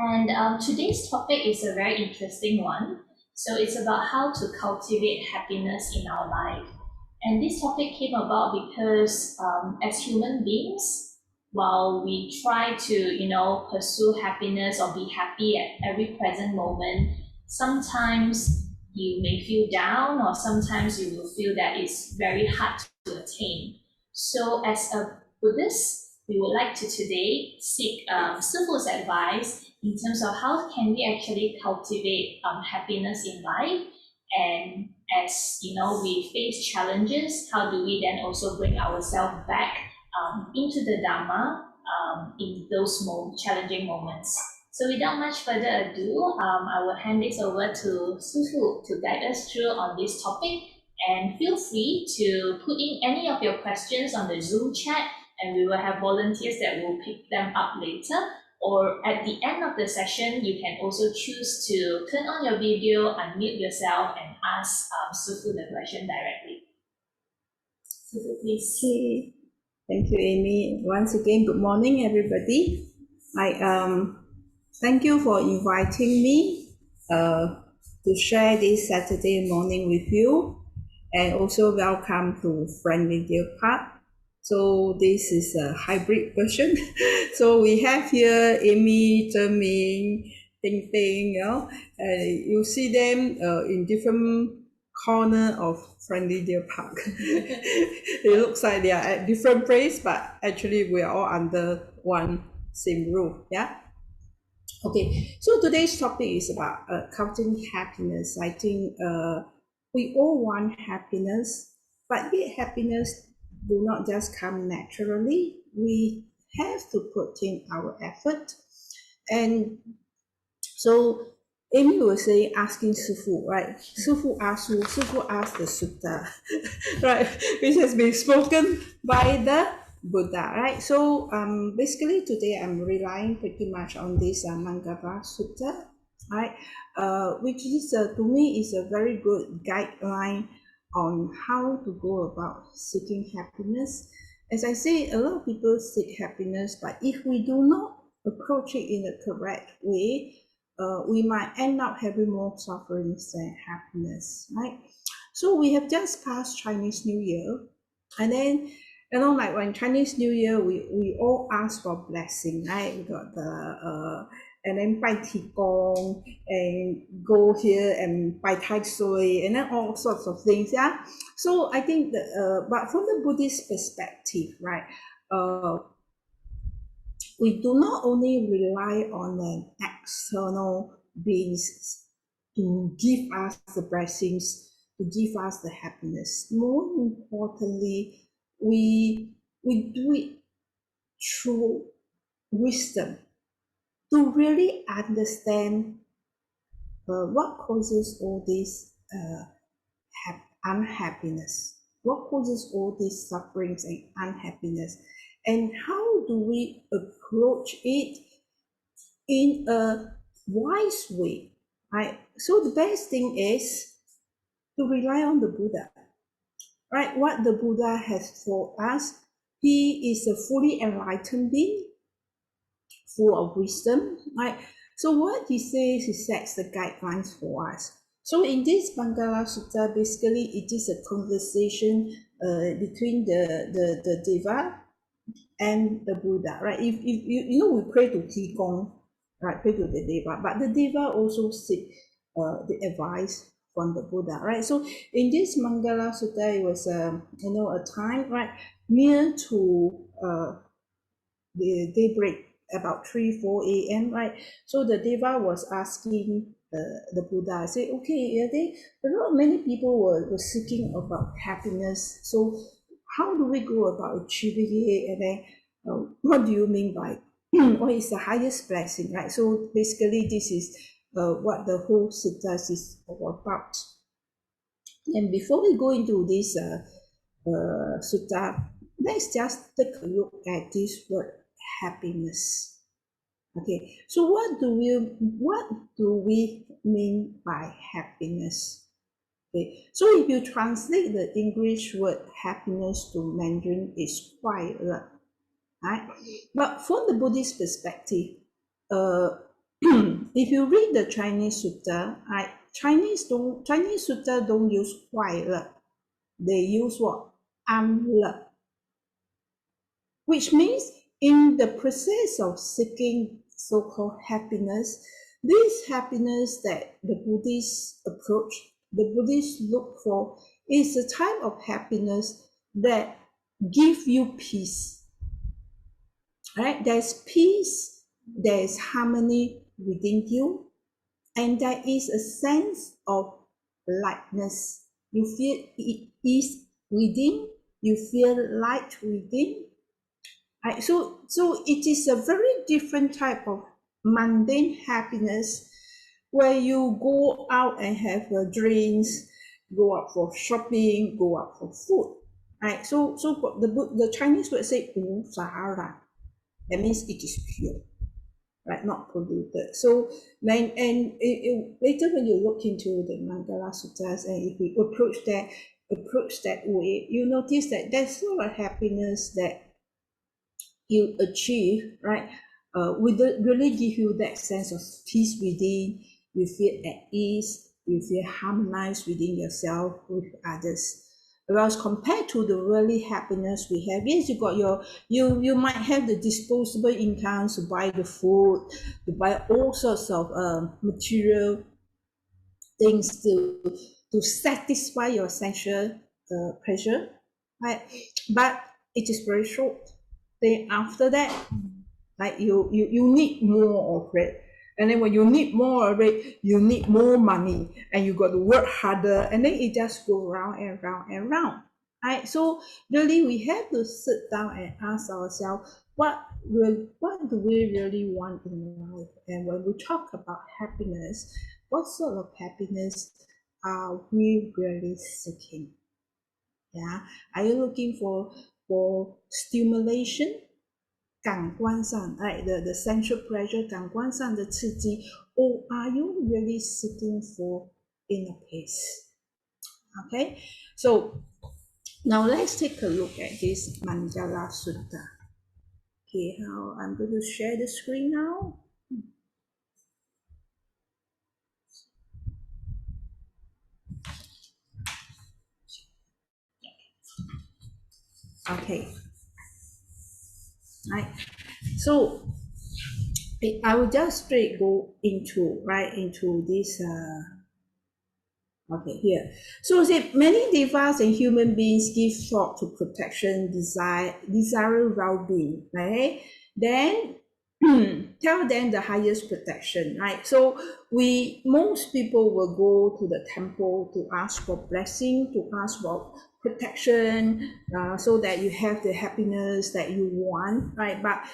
And today's topic is a very interesting one. So it's about how to cultivate happiness in our life. And this topic came about because as human beings, while we try to, pursue happiness or be happy at every present moment, sometimes you may feel down or sometimes you will feel that it's very hard to attain. So as a Buddhist, we would like to today seek Sifu's advice in terms of how can we actually cultivate happiness in life, and as we face challenges, how do we then also bring ourselves back into the Dharma in those challenging moments. So without much further ado, I will hand this over to Sifu to guide us through on this topic, and feel free to put in any of your questions on the Zoom chat, and we will have volunteers that will pick them up later. Or at the end of the session, you can also choose to turn on your video, unmute yourself, and ask Sufu the question directly. Sufu, please. Okay. Thank you, Amy. Once again, good morning, everybody. Thank you for inviting me to share this Saturday morning with you, and also welcome to Friendly Deer Park. So this is a hybrid version. So we have here Amy, Zheng Ting Ting, you see them in different corner of Friendly Deer Park. It looks like they are at different place, but actually we are all under one same roof. Yeah. Okay, so today's topic is about cultivating happiness. I think we all want happiness, but yet happiness do not just come naturally. We have to put in our effort. And so Amy was saying, asking Sifu, right? Sifu asked the sutta, right? Which has been spoken by the Buddha, right? So basically today I'm relying pretty much on this Mangala Sutta, right? Which is to me is a very good guideline on how to go about seeking happiness. As I say, a lot of people seek happiness, but if we do not approach it in the correct way, we might end up having more sufferings than happiness, right? So we have just passed Chinese New Year, and then like when Chinese New Year, we all ask for blessing, right? We got the and then 拜提公 and go here and 拜太岁 and then all sorts of things, yeah. So I think that but from the Buddhist perspective, right? We do not only rely on an external beings to give us the blessings, to give us the happiness. More importantly, we do it through wisdom to really understand what causes all this unhappiness, what causes all these sufferings and unhappiness, and how do we approach it in a wise way, right? So the best thing is to rely on the Buddha, right? What the Buddha has for us, he is a fully enlightened being, full of wisdom, right? So what he says, he sets the guidelines for us. So in this Mangala Sutta, basically it is a conversation between the Deva and the Buddha, right? If we pray to Qigong, right? Pray to the Deva, but the Deva also seek the advice from the Buddha, right? So in this Mangala Sutta, it was a time, right, near to the daybreak, about 3-4 a.m., right? So the Deva was asking the Buddha, say, okay, many people were seeking about happiness. So how do we go about achieving it? And then what do you mean by what is the highest blessing, right? So basically this is what the whole sutta is all about. And before we go into this sutta, let's just take a look at this word happiness. Okay, so what do we mean by happiness? Okay, so if you translate the English word happiness to Mandarin, it's 快乐, right? But from the Buddhist perspective, if you read the Chinese Sutta, Chinese Sutta don't use 快乐, they use what? 安乐, which means in the process of seeking so-called happiness, this happiness that the Buddhists approach, the Buddhists look for, is a type of happiness that gives you peace. Right? There's peace, there's harmony within you, and there is a sense of lightness. You feel ease within, you feel light within. Right? So it is a very different type of mundane happiness where you go out and have drinks, go out for shopping, go out for food. Right? So the Chinese would say 无杂染. That means it is pure, right? Not polluted. So then, and later when you look into the Mangala Suttas, and if we approach that way, you notice that there's sort of happiness that you achieve, right? Will really give you that sense of peace within. You feel at ease. You feel harmonized within yourself with others. Whereas compared to the really happiness we have, yes, you might have the disposable income to buy the food, to buy all sorts of material things to satisfy your essential pleasure, right? But it is very short. Then after that, like you need more of it. And then when you need more of it, you need more money and you got to work harder, and then it just go round and round and round. Right? So really we have to sit down and ask ourselves, what do we really want in life? And when we talk about happiness, what sort of happiness are we really seeking? Yeah. Are you looking for stimulation? 感官上, right, the sensual pleasure, 感官上的刺激, or are you really seeking for inner peace? Okay, so now let's take a look at this Mandala Sutta. Okay, I'm going to share the screen now. Okay, right. So I will just straight go into this. Okay, here. So say many devas and human beings give thought to protection, desire well-being, right? Then tell them the highest protection, right? So most people will go to the temple to ask for blessing, to ask for protection, so that you have the happiness that you want, right? But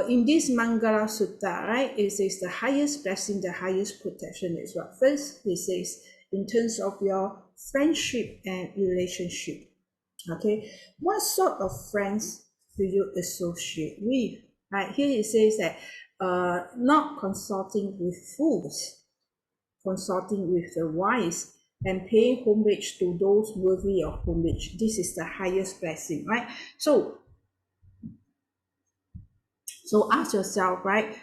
in this Mangala Sutta, right, it says the highest blessing, the highest protection is what? First, it says in terms of your friendship and relationship. Okay, what sort of friends do you associate with? Right here it says that not consulting with fools, consulting with the wise, and paying homage to those worthy of homage. This is the highest blessing, right? So ask yourself, right,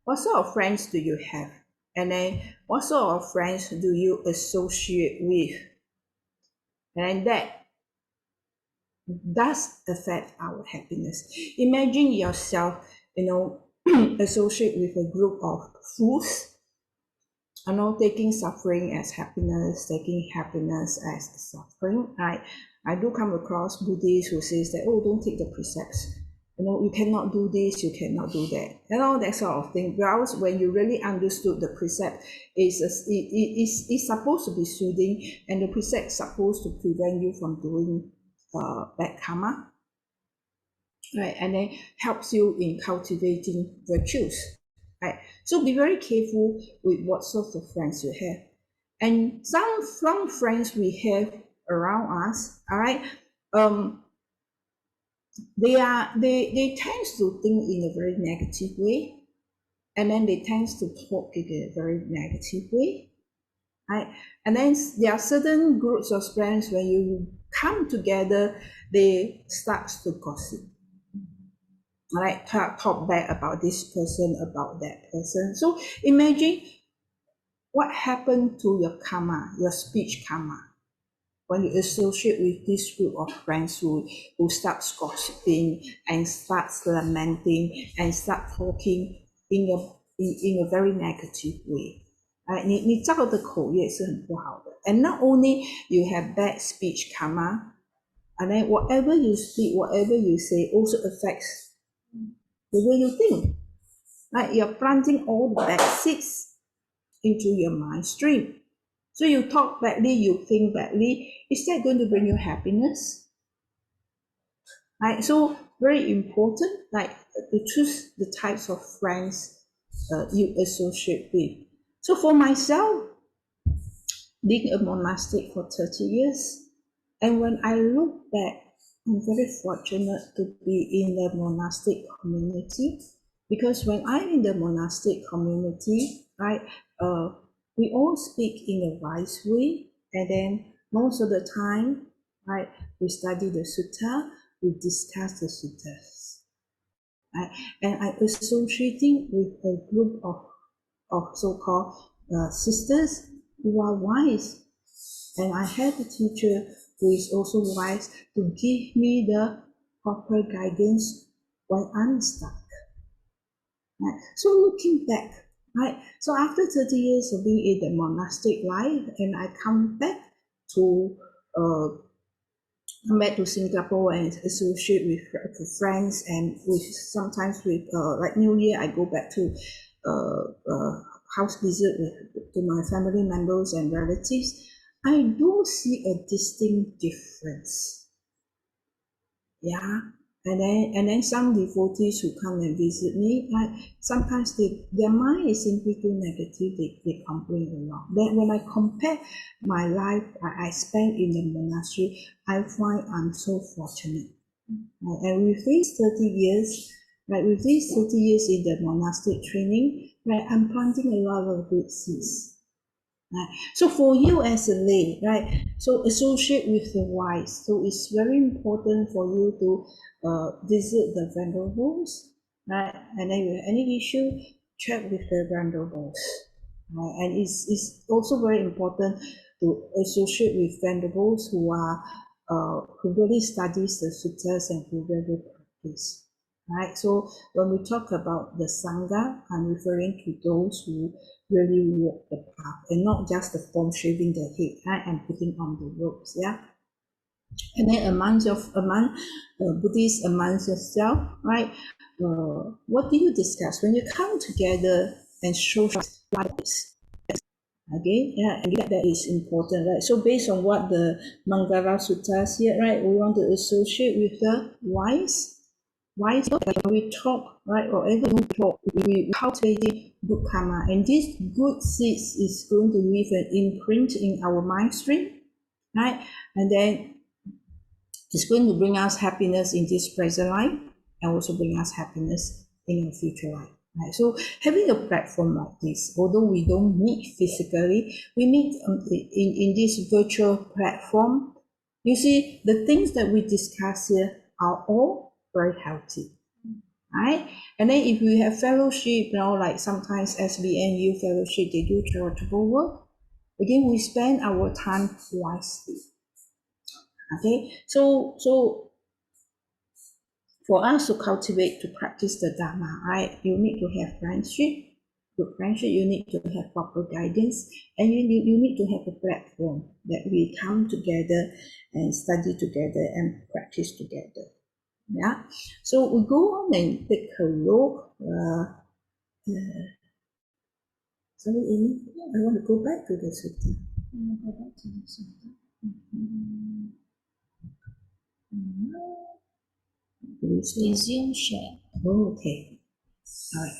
what sort of friends do you have? And then what sort of friends do you associate with? And that does affect our happiness. Imagine yourself, associate with a group of fools, taking suffering as happiness, taking happiness as suffering, right? I do come across Buddhists who says that, oh, don't take the precepts. You cannot do this, you cannot do that, that sort of thing. Whereas when you really understood the precept, it's supposed to be soothing, and the precept is supposed to prevent you from doing bad karma, right? And then helps you in cultivating virtues, right? So be very careful with what sorts of friends you have. And some friends we have around us, all right, they tend to think in a very negative way, and then they tend to talk in a very negative way, right? And then there are certain groups of friends when you come together, they start to gossip. right? Talk bad about this person, about that person. So imagine what happened to your karma, your speech karma, when you associate with this group of friends who starts gossiping and starts lamenting and start talking in a very negative way. 你造的口业是很不好的。And not only you have bad speech karma, and then whatever you speak, whatever you say also affects the way you think. Like you're planting all the bad seeds into your mind stream. So you talk badly, you think badly. Is that going to bring you happiness? Right. So very important, like to choose the types of friends you associate with. So for myself, being a monastic for 30 years, and when I look back, I'm very fortunate to be in the monastic community, because when I'm in the monastic community, right, we all speak in a wise way, and then most of the time, right, we study the sutta, we discuss the suttas, right, and I'm associating with a group of so-called sisters who are wise, and I have a teacher who is also wise to give me the proper guidance when I'm stuck. Right? So looking back, right? So after 30 years of being in the monastic life, and I come back to Singapore and associate with friends, and with sometimes with like New Year I go back to house visit to my family members and relatives. I do see a distinct difference. Yeah. And then some devotees who come and visit me, sometimes their mind is simply too negative, they complain a lot. Then when I compare my life I spent in the monastery, I find I'm so fortunate. And with these 30 years, with these 30 years in the monastic training, I'm planting a lot of good seeds. Right. So for you as a lay, right, so associate with the wise. So it's very important for you to visit the venerables, right? And then if you have any issue, check with the venerables. Right? And it's also very important to associate with venerables who really studies the sutras and who really practice. Right? So when we talk about the Sangha, I'm referring to those who really walk the path and not just the form shaving the head, right, and putting on the robes. Yeah. And then among Buddhists, amongst yourself, right? What do you discuss when you come together and show lives? Okay, yeah, and that is important, right? So based on what the Mangala Suttas here, right, we want to associate with the wise. Wise, when we talk, right, or every we talk, we cultivate good karma, and this good seeds is going to leave an imprint in our mind stream, right? And then it's going to bring us happiness in this present life, and also bring us happiness in our future life. Right? So having a platform like this, although we don't meet physically, we meet in this virtual platform. You see, the things that we discuss here are all very healthy, right? And then if we have fellowship, like sometimes SBNU fellowship, they do charitable work. Again, we spend our time wisely. Okay, so for us to cultivate, to practice the Dharma, right, you need to have friendship. Good friendship, you need to have proper guidance, and you need to have a platform that we come together and study together and practice together. Yeah, so we go on and take a look. Sorry, Amy, I want to go back to the sutta. Go back to the sutta. Resume share. Oh, okay. All right.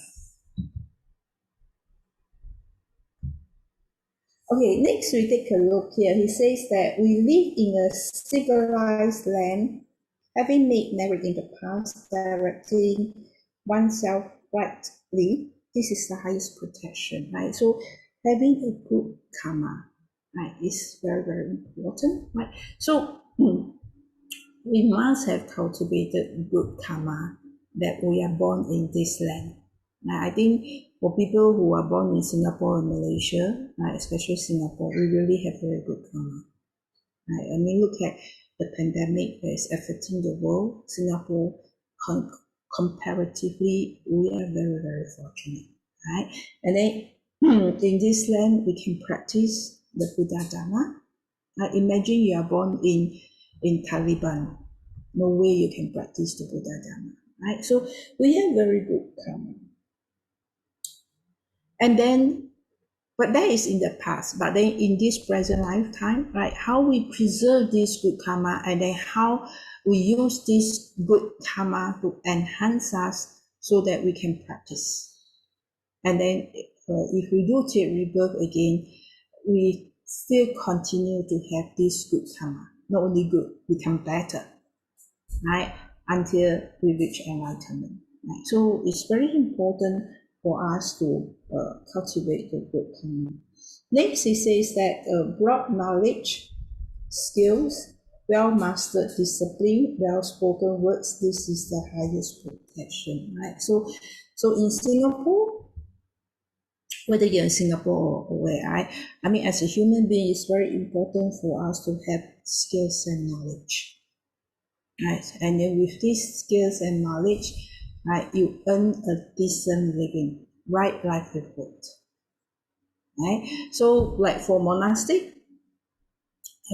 Okay, next we take a look here. He says that we live in a civilized land, having made merit in the past, directing oneself rightly. This is the highest protection, right? So having a good karma, right, is very, very important, right? So we must have cultivated good karma, that we are born in this land. I think for people who are born in Singapore and Malaysia, especially Singapore, we really have very good karma. I mean, look at the pandemic that is affecting the world. Singapore, comparatively, we are very, very fortunate, right? And then in this land, we can practice the Buddha Dharma. Imagine you are born in Taliban. No way you can practice the Buddha Dharma, right? So we have very good karma. And then, but that is in the past. But then in this present lifetime, right, how we preserve this good karma and then how we use this good karma to enhance us so that we can practice. And then if we do take rebirth again, we still continue to have this good karma. Not only good, become better, right, until we reach enlightenment. Right? So it's very important for us to cultivate the good karma. Next, it says that broad knowledge, skills, well-mastered discipline, well-spoken words, this is the highest protection, right? So in Singapore, whether you're in Singapore or where I mean, as a human being, it's very important for us to have skills and knowledge, right? And then with these skills and knowledge, right, you earn a decent living, right livelihood, right? So like for monastic,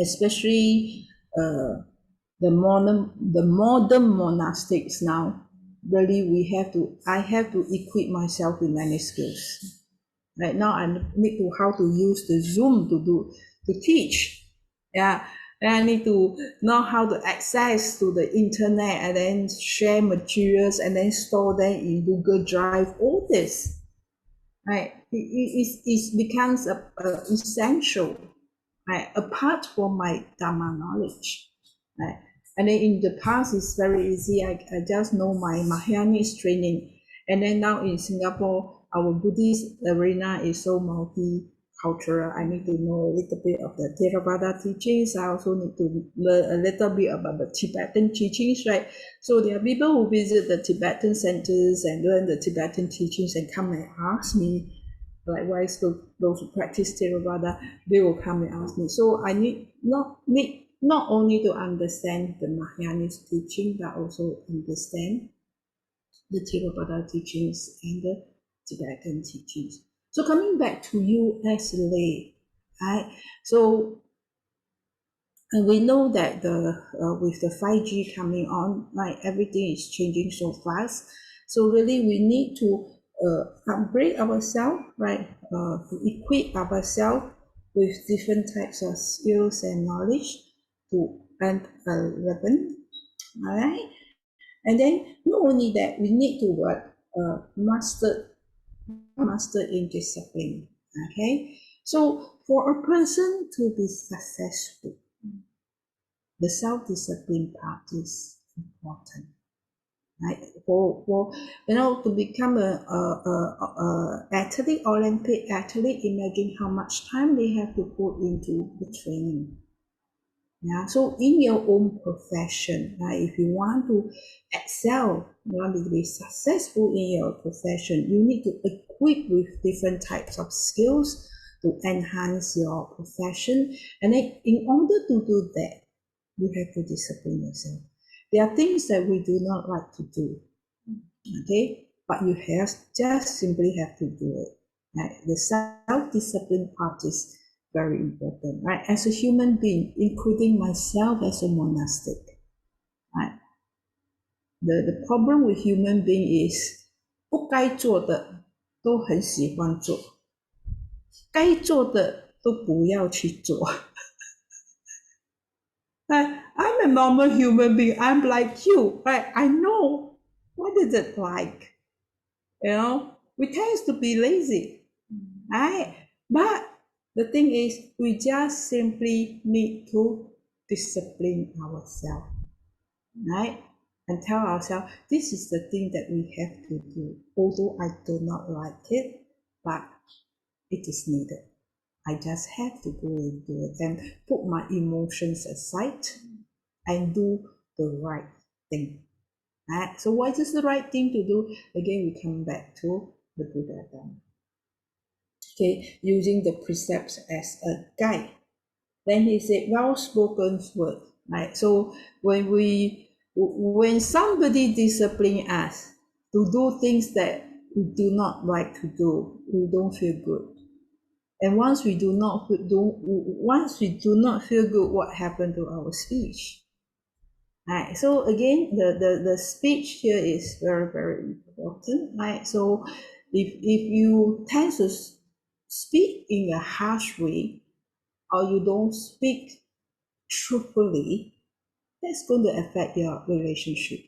especially the modern monastics now, really I have to equip myself with many skills. Right now I need to how to use the Zoom to teach. Yeah. And I need to know how to access to the internet and then share materials and then store them in Google Drive, all this. Right. It becomes essential, right, apart from my Dharma knowledge. Right. And then in the past, it's very easy. I just know my Mahayanist training. And then now in Singapore, our Buddhist arena is so multicultural. I need to know a little bit of the Theravada teachings. I also need to learn a little bit about the Tibetan teachings, right? So there are people who visit the Tibetan centers and learn the Tibetan teachings and come and ask me, likewise, those who practice Theravada, they will come and ask me. So I need not only to understand the Mahayanist teaching, but also understand the Theravada teachings and the Tibetan teachings. So coming back to you as lay, right? So and we know that with the 5G coming on, right, everything is changing so fast. So really, we need to upgrade ourselves, right, to equip ourselves with different types of skills and knowledge to earn a living, all right? And then not only that, we need to master in discipline, okay? So for a person to be successful, the self-discipline part is important, right? For to become a athlete, Olympic athlete, imagine how much time they have to put into the training. Yeah, so in your own profession, right, if you want to excel, you want to be successful in your profession, you need to equip with different types of skills to enhance your profession. And then in order to do that, you have to discipline yourself. There are things that we do not like to do, okay? But you just simply have to do it. Right? The self-discipline part is very important, right? As a human being, including myself as a monastic, right? The problem with human being is 不该做的都很喜欢做，该做的都不要去做。I'm a normal human being. I'm like you, right? I know what is it like. We tend to be lazy, right? But the thing is, we just simply need to discipline ourselves, right? And tell ourselves, this is the thing that we have to do. Although I do not like it, but it is needed. I just have to go and do it and put my emotions aside and do the right thing. Right? So what is the right thing to do? Again, we come back to the Buddha Dharma. Okay, using the precepts as a guide. Then he said, well-spoken word, right? So when somebody discipline us to do things that we do not like to do, we don't feel good. And once we do not feel good, what happened to our speech? Right. So again, the speech here is very, very important. Right. So if you tend to speak in a harsh way, or you don't speak truthfully, that's going to affect your relationship.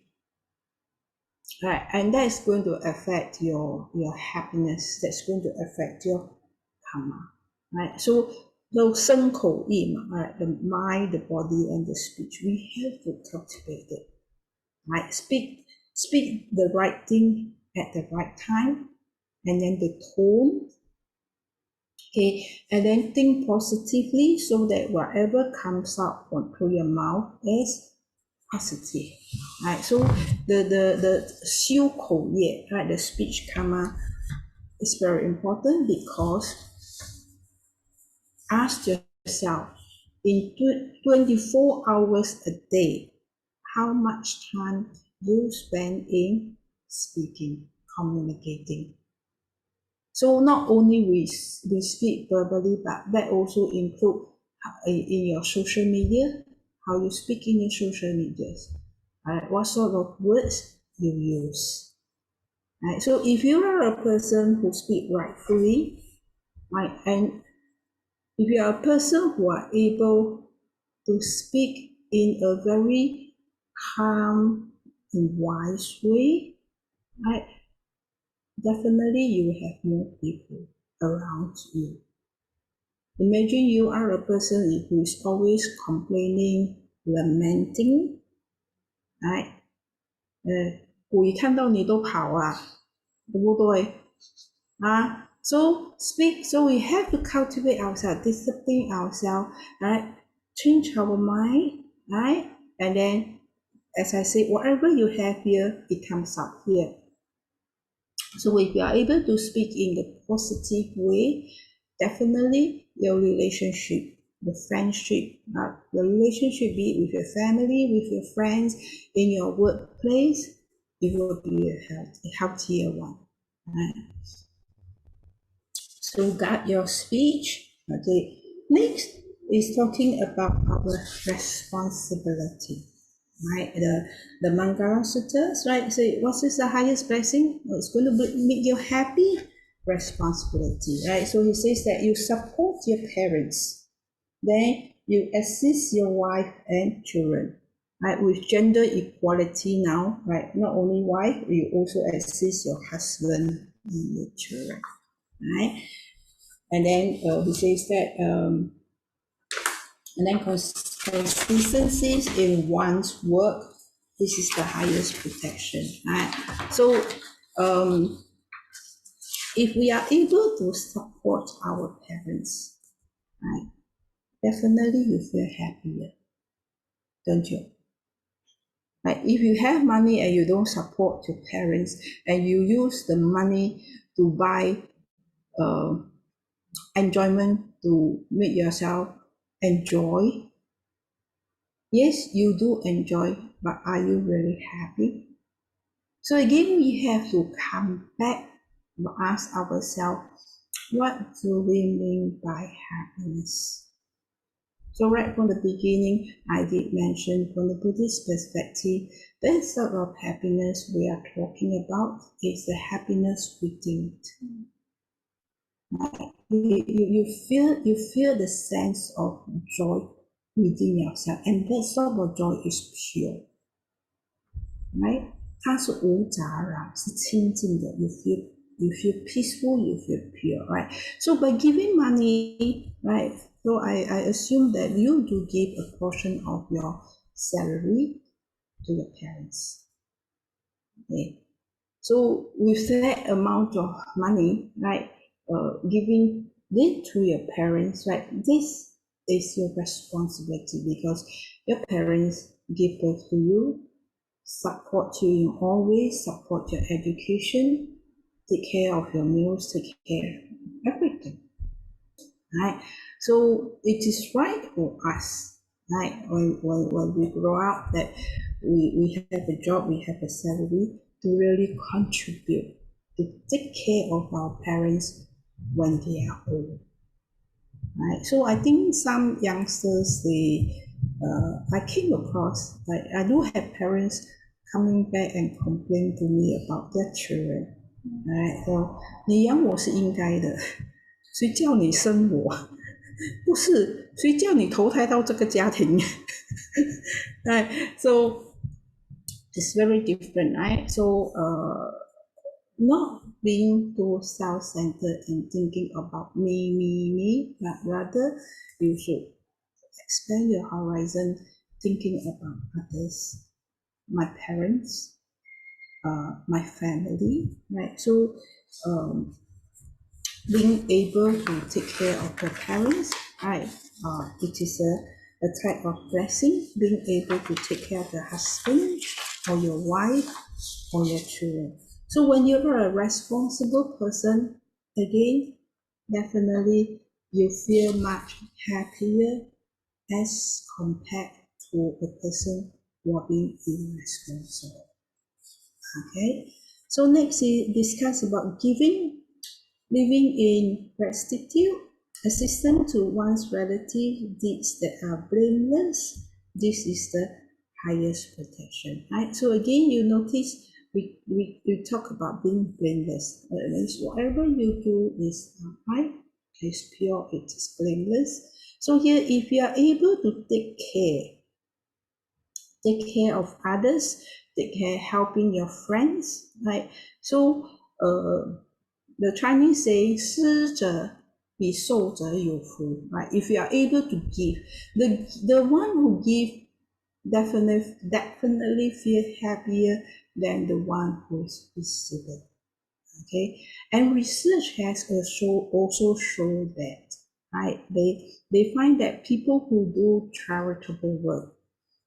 Right. And that's going to affect your happiness. That's going to affect your karma. Right. So those 身口意嘛, right, the mind, the body, and the speech, we have to cultivate it. Right? Speak the right thing at the right time, and then the tone. Okay, and then think positively so that whatever comes out through your mouth is positive. Right? So the 修口业, right, the speech karma is very important, because ask yourself, in 24 hours a day, how much time you spend in speaking, communicating. So not only we speak verbally, but that also include in your social media, how you speak in your social medias, right? What sort of words you use. Right? So if you are a person who speak rightfully, right, and if you are a person who are able to speak in a very calm and wise way, right, definitely you will have more people around you. Imagine you are a person who is always complaining, lamenting, right? 鬼看到你都跑啊，对不对？So speak. So we have to cultivate ourselves, discipline ourselves, right? Change our mind, right? And then, as I said, whatever you have here, it comes out here. So if you are able to speak in the positive way, definitely your relationship, the friendship, the relationship, be it with your family, with your friends, in your workplace, it will be a healthier one. Right? So guard your speech. Okay. Next is talking about our responsibility. Right, the Mangala Sutras, right? So what is the highest blessing? It's going to make you happy. Responsibility, right? So he says that you support your parents, then you assist your wife and children, right? With gender equality now, right? Not only wife, you also assist your husband and your children, right? And then he says that, and then consistency in one's work, this is the highest protection, right? So if we are able to support our parents, right, definitely you feel happier, don't you? Like if you have money and you don't support your parents, and you use the money to buy enjoyment to make yourself enjoy, yes, you do enjoy, but are you really happy? So again, we have to come back and ask ourselves, what do we mean by happiness? So right from the beginning, I did mention from the Buddhist perspective, the sort of happiness we are talking about is the happiness within. You feel the sense of joy within yourself, and that sort of joy is pure, right? 它是无杂染，是清净的。You feel peaceful, you feel pure, right? So by giving money, right? So I assume that you do give a portion of your salary to your parents. Okay. So with that amount of money, right? Giving it to your parents, right? This is your responsibility, because your parents give birth to you, support you in all ways, support your education, take care of your meals, take care of everything. Right? So it is right for us, right? When we grow up, that we have a job, we have a salary, to really contribute, to take care of our parents when they are old. Right? So I think some youngsters, I came across, like I do have parents coming back and complain to me about their children. Right? So 你养我是应该的，谁叫你生我？不是，谁叫你投胎到这个家庭？ Right? So it's very different, right? So not being too self-centered and thinking about me, but rather you should expand your horizon, thinking about others, my parents, my family, right? So being able to take care of your parents, right? It is a type of blessing, being able to take care of your husband or your wife or your children. So when you're a responsible person, again, definitely you feel much happier as compared to a person who are being irresponsible. Okay, so next we discuss about giving. Living in gratitude, assistance to one's relative, deeds that are blameless. This is the highest protection, right? So again, you notice we talk about being blameless. That means whatever you do is right, is pure, it is blameless. So here, if you are able to take care of others, take care helping your friends, right? So the Chinese say 施者比受者有福, right? If you are able to give, the one who give definitely feel happier than the one who is receiving. Okay, and research has also shown that, right? They find that people who do charitable work,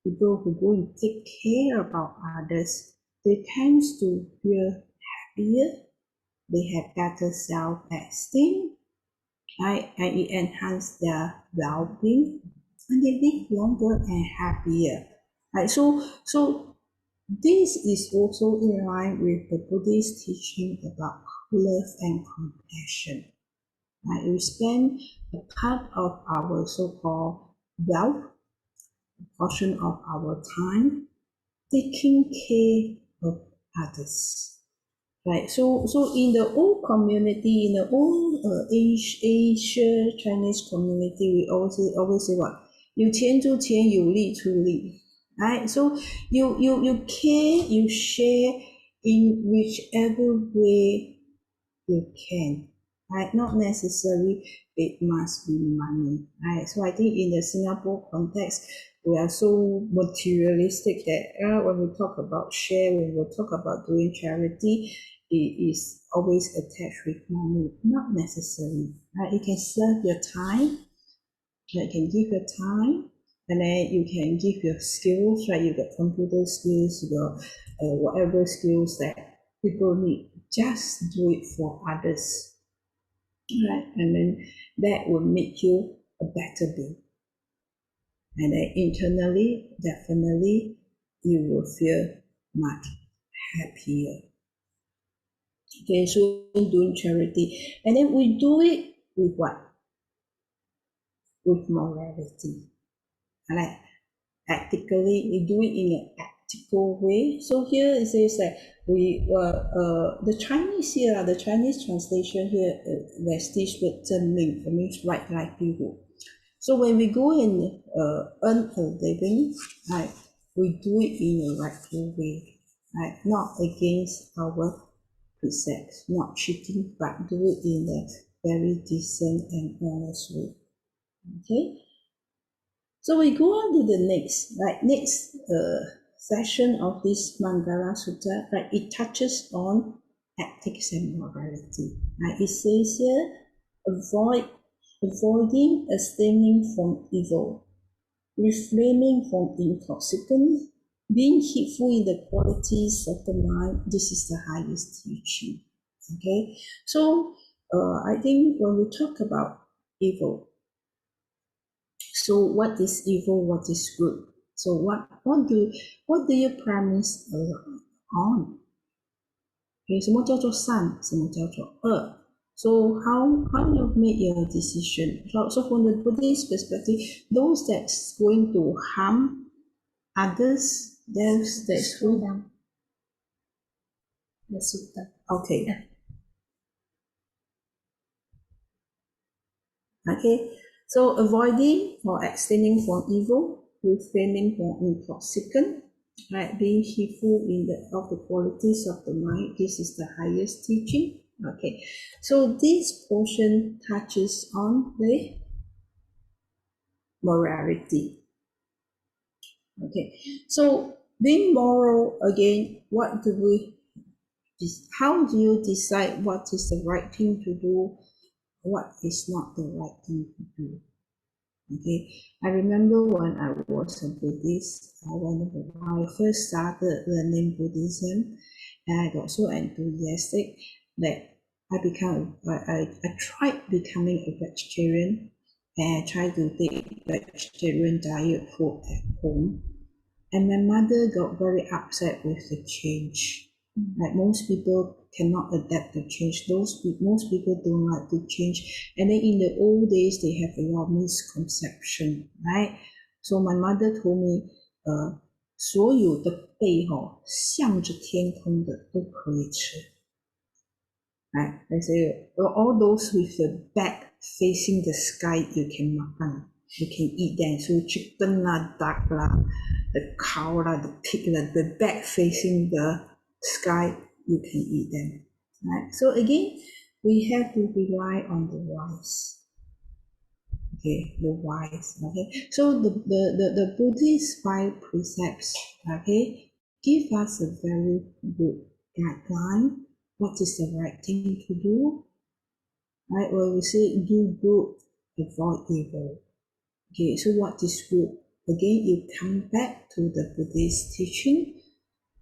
people who go and take care about others, they tend to feel happier, they have better self-esteem, right? And it enhances their well-being, and they live longer and happier. Right? So this is also in line with the Buddhist teaching about love and compassion. Right? We spend a part of our so-called wealth, a portion of our time, taking care of others. Right, so in the old community, in the old Asia Chinese community, we always say what? 有钱出钱，有力出力. Right, so you care, you share in whichever way you can. Right, not necessarily it must be money. Right, so I think in the Singapore context, we are so materialistic that when we talk about share, when we talk about doing charity, it is always attached with money. Not necessarily. Right? You can serve your time, you can give your time, and then you can give your skills, right? You got computer skills, you got whatever skills that people need. Just do it for others. Right? And then that will make you a better being. And then internally, definitely, you will feel much happier. Okay, so doing charity. And then we do it with what? With morality. Right? Ethically, we do it in an ethical way. So here it says that the Chinese here, the Chinese translation here, there's this word 正命, it means right livelihood. So when we go and earn a living, right, we do it in a rightful way, right? Not against our precepts, not cheating, but do it in a very decent and honest way. Okay. So we go on to the next session of this Mangala Sutta, right? It touches on ethics and morality. Right? It says here, avoiding abstaining from evil, refraining from intoxicants, being heedful in the qualities of the mind, this is the highest teaching. Okay, so I think when we talk about evil, so what is evil, what is good? So what do you premise on? Okay, 什么叫做善，什么叫做恶？So how you make your decision? So from the Buddhist perspective, those that's going to harm others, those that's Slow down. The sutta. okay. Okay, so avoiding or abstaining from evil, refraining from intoxicant, right? Being heedful of the qualities of the mind. This is the highest teaching. Okay, so this portion touches on the morality. Okay, so being moral again, how do you decide what is the right thing to do, what is not the right thing to do? Okay, I remember when I was a Buddhist, when I first started learning Buddhism, and I got so enthusiastic that I tried becoming a vegetarian, and I tried to take vegetarian diet food at home. And my mother got very upset with the change. Like most people cannot adapt to change. Most people don't like to change. And then in the old days, they have a lot of misconception, right? So my mother told me, 所有的贝向着天空的都可以吃。Right? They say all those with the back facing the sky you can makan. You can eat them. So chicken lah, duck lah, the cow lah, the pig lah, the back facing the sky, you can eat them. Right? So again, we have to rely on the wise. Okay, the wise. Okay, so the Buddhist five precepts, okay, give us a very good guideline. What is the right thing to do? Right, when we say do good, avoid evil. Okay, so what is good? Again, you come back to the Buddhist teaching,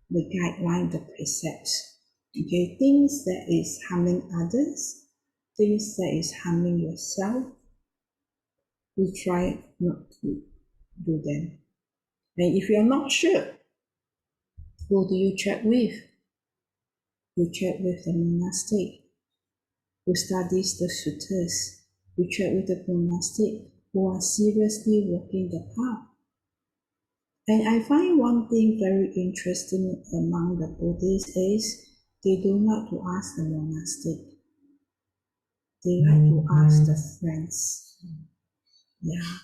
the guideline, the precepts. Okay, things that is harming others, things that is harming yourself, we try not to do them. And if you're not sure, who do you check with? You check with the monastic who studies the suttas. You check with the monastic who are seriously walking the path. And I find one thing very interesting among the Buddhists is they don't like to ask the monastic. They like to ask the friends. Yeah.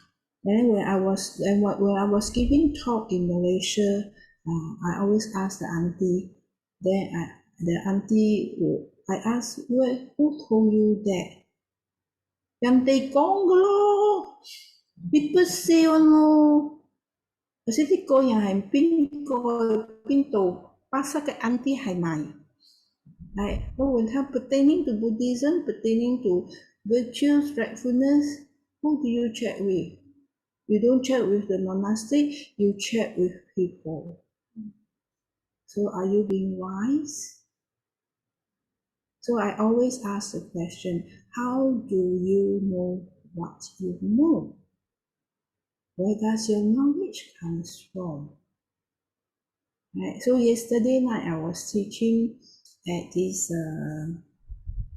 And when I was giving talk in Malaysia, I always ask the auntie. Then the auntie, I asked, who told you that? Yang they gong lo. People say on lo. 可是呢個人係邊度巴塞嘅 auntie 係咪？係，我問他 pertaining to Buddhism, pertaining to virtues, rightfulness, who do you check with? You don't check with the monastic, you check with people. So are you being wise? So I always ask the question, how do you know what you know? Where does your knowledge come from? Right. So yesterday night I was teaching at this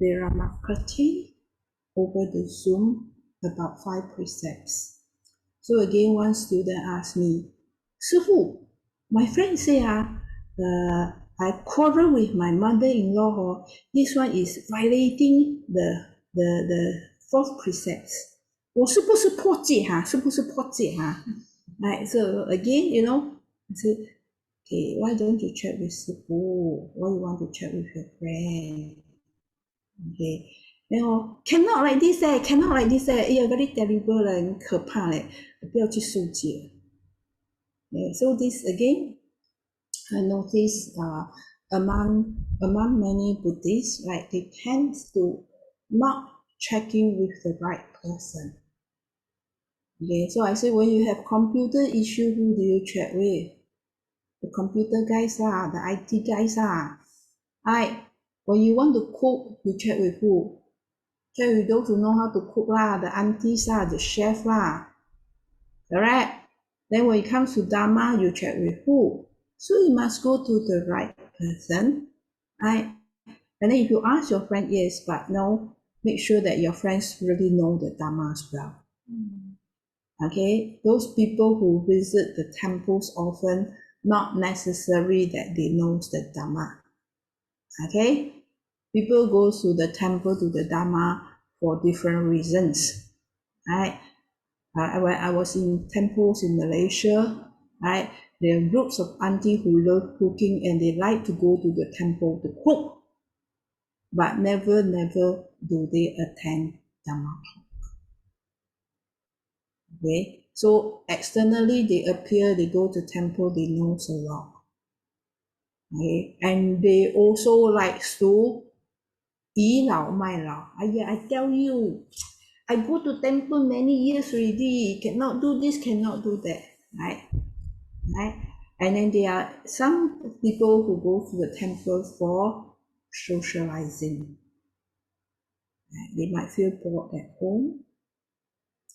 Viramakati over the Zoom about 5 precepts. So again, one student asked me, 师父, my friend say I quarrel with my mother-in-law. This one is violating the 4th precepts. 我是不是破戒哈？是不是破戒哈？ Right. So again, I said, okay, why don't you check with Sifu? Why you want to check with your friend? Okay. Cannot like this cannot like this very terrible 很可怕不要去受戒。Okay, so this again, I notice among many Buddhists, right, they tend to not checking with the right person. Okay, so I say when you have computer issue, who do you check with? the computer guys the IT guys right? When you want to cook, you check with who? Check with those who know how to cook the aunties the chef correct? Then when it comes to Dharma, you check with who? So you must go to the right person, right? And then if you ask your friend, yes, but no, make sure that your friends really know the Dharma as well. Okay, those people who visit the temples often, not necessary that they know the Dharma. Okay, people go to the temple to the Dharma for different reasons, right? When I was in temples in Malaysia, right, there are groups of aunties who love cooking and they like to go to the temple to cook, but never do they attend Dhamma. Okay, so externally they appear, they go to temple, they know a lot. Okay, and they also like to 倚老卖老. I tell you, I go to temple many years already, cannot do this, cannot do that, right? And then there are some people who go to the temple for socializing. Right? They might feel bored at home,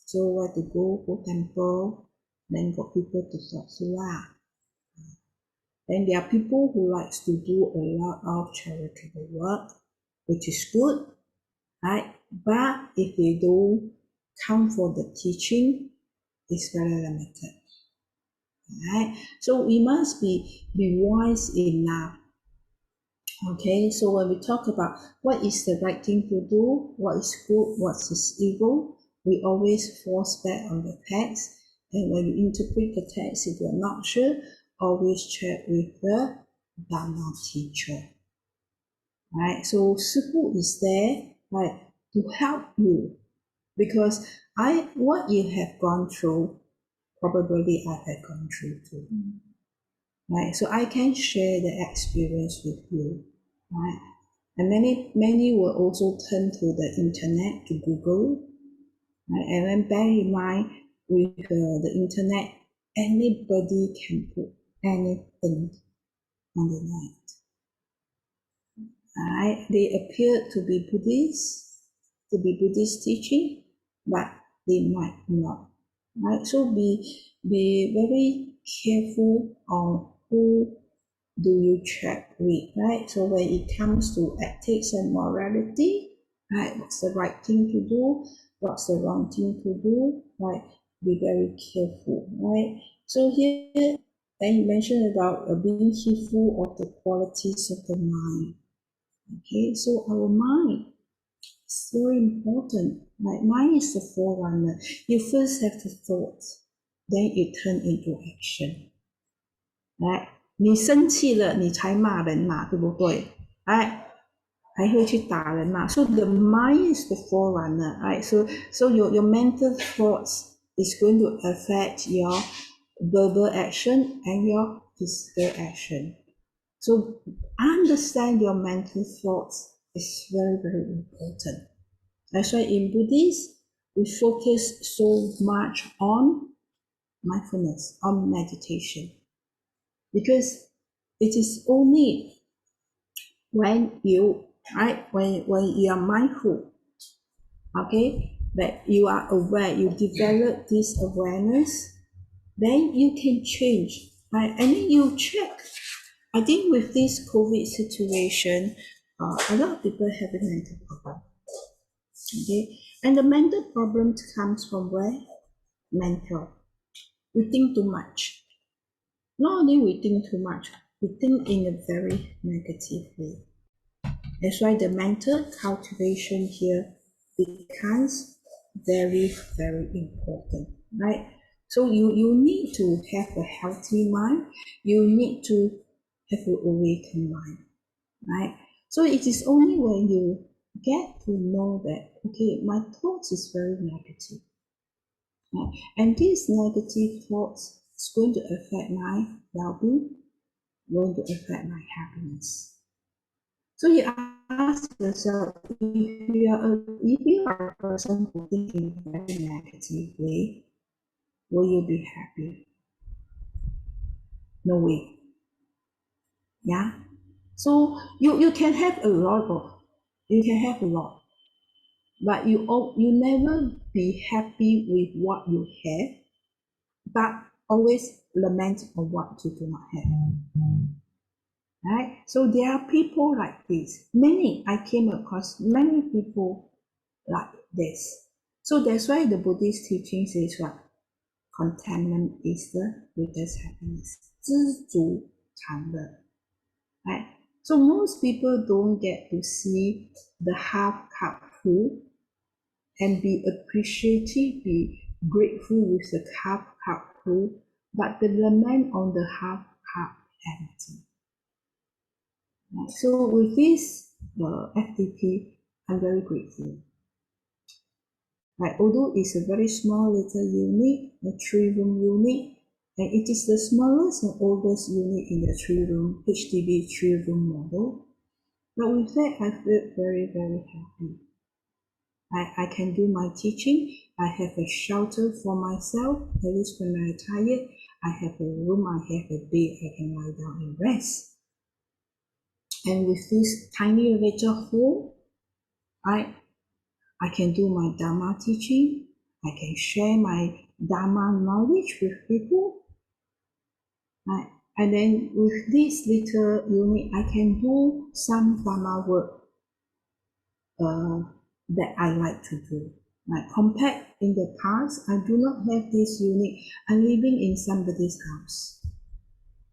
so where to go temple, then got people to talk to. Then there are people who likes to do a lot of charitable work, which is good, right? But if they don't come for the teaching, it's very limited. Right? So we must be wise enough. Okay, so when we talk about what is the right thing to do, what is good, what is evil, we always force back on the text. And when you interpret the text, if you're not sure, always check with the Dharma teacher. Right? So Sifu is there, right, to help you, because what you have gone through, probably I have gone through too. Right? So I can share the experience with you. Right? And many will also turn to the internet to Google. Right? And then bear in mind, with the internet, anybody can put anything on the net. Right? They appear to be Buddhist teaching, but they might not. Right? So be very careful on who do you check with, right? So when it comes to ethics and morality, right, what's the right thing to do? What's the wrong thing to do? Right? Be very careful, right? So here, then you mentioned about being careful of the qualities of the mind. Okay, so our mind is very important. Right? Mind is the forerunner. You first have the thoughts, then it turn into action. Right? 你生气了，你才骂人嘛，对不对？哎，还会去打人嘛。So the mind is the forerunner, right? So your mental thoughts is going to affect your verbal action and your physical action. So understand your mental thoughts is very important. That's why in Buddhism we focus so much on mindfulness, on meditation. Because it is only when you are mindful, okay, that you are aware, you develop this awareness, then you can change, right? And then you check. I think with this COVID situation, a lot of people have a mental problem, okay, and the mental problems comes from where? Mental. We think too much. Not only we think too much, we think in a very negative way. That's why the mental cultivation here becomes very important, right? So you need to have a healthy mind. You need to have an awakened mind, right? So it is only when you get to know that, okay, my thoughts is very negative, right? And these negative thoughts is going to affect my well-being, going to affect my happiness. So you ask yourself, if you are a person who thinks in a very negative way, will you be happy? No way. Yeah. So you can have a lot, but you never be happy with what you have, but always lament on what you do not have. Right? So there are people like this. I came across many people like this. So that's why the Buddhist teaching says what? Contentment is the greatest happiness. 知足常乐. Right? So most people don't get to see the half cup full and be appreciative, be grateful with the half cup full, but the lament on the half cup empty. Right? So with this FDP, I'm very grateful. Right? Although it's a very small little unit, a 3-room unit, and it is the smallest and oldest unit in the 3-room HDB 3-room model. But with that, I feel very, very happy. I can do my teaching. I have a shelter for myself. At least when I'm tired, I have a room, I have a bed, I can lie down and rest. And with this tiny little home, I can do my Dharma teaching. I can share my Dharma knowledge with people. Right? And then with this little unit, I can do some Dharma work that I like to do. Right? Compared in the past, I do not have this unit. I'm living in somebody's house.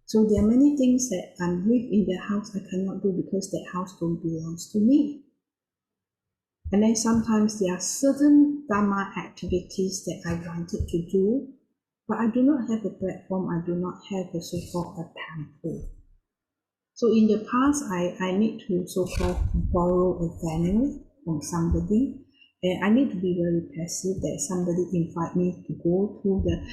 So there are many things that I live in the house I cannot do because that house don't belongs to me. And then sometimes there are certain Dharma activities that I wanted to do, but I do not have a platform, I do not have a so-called a temple. So in the past, I need to so-called borrow a venue from somebody, and I need to be very passive that somebody invite me to go to the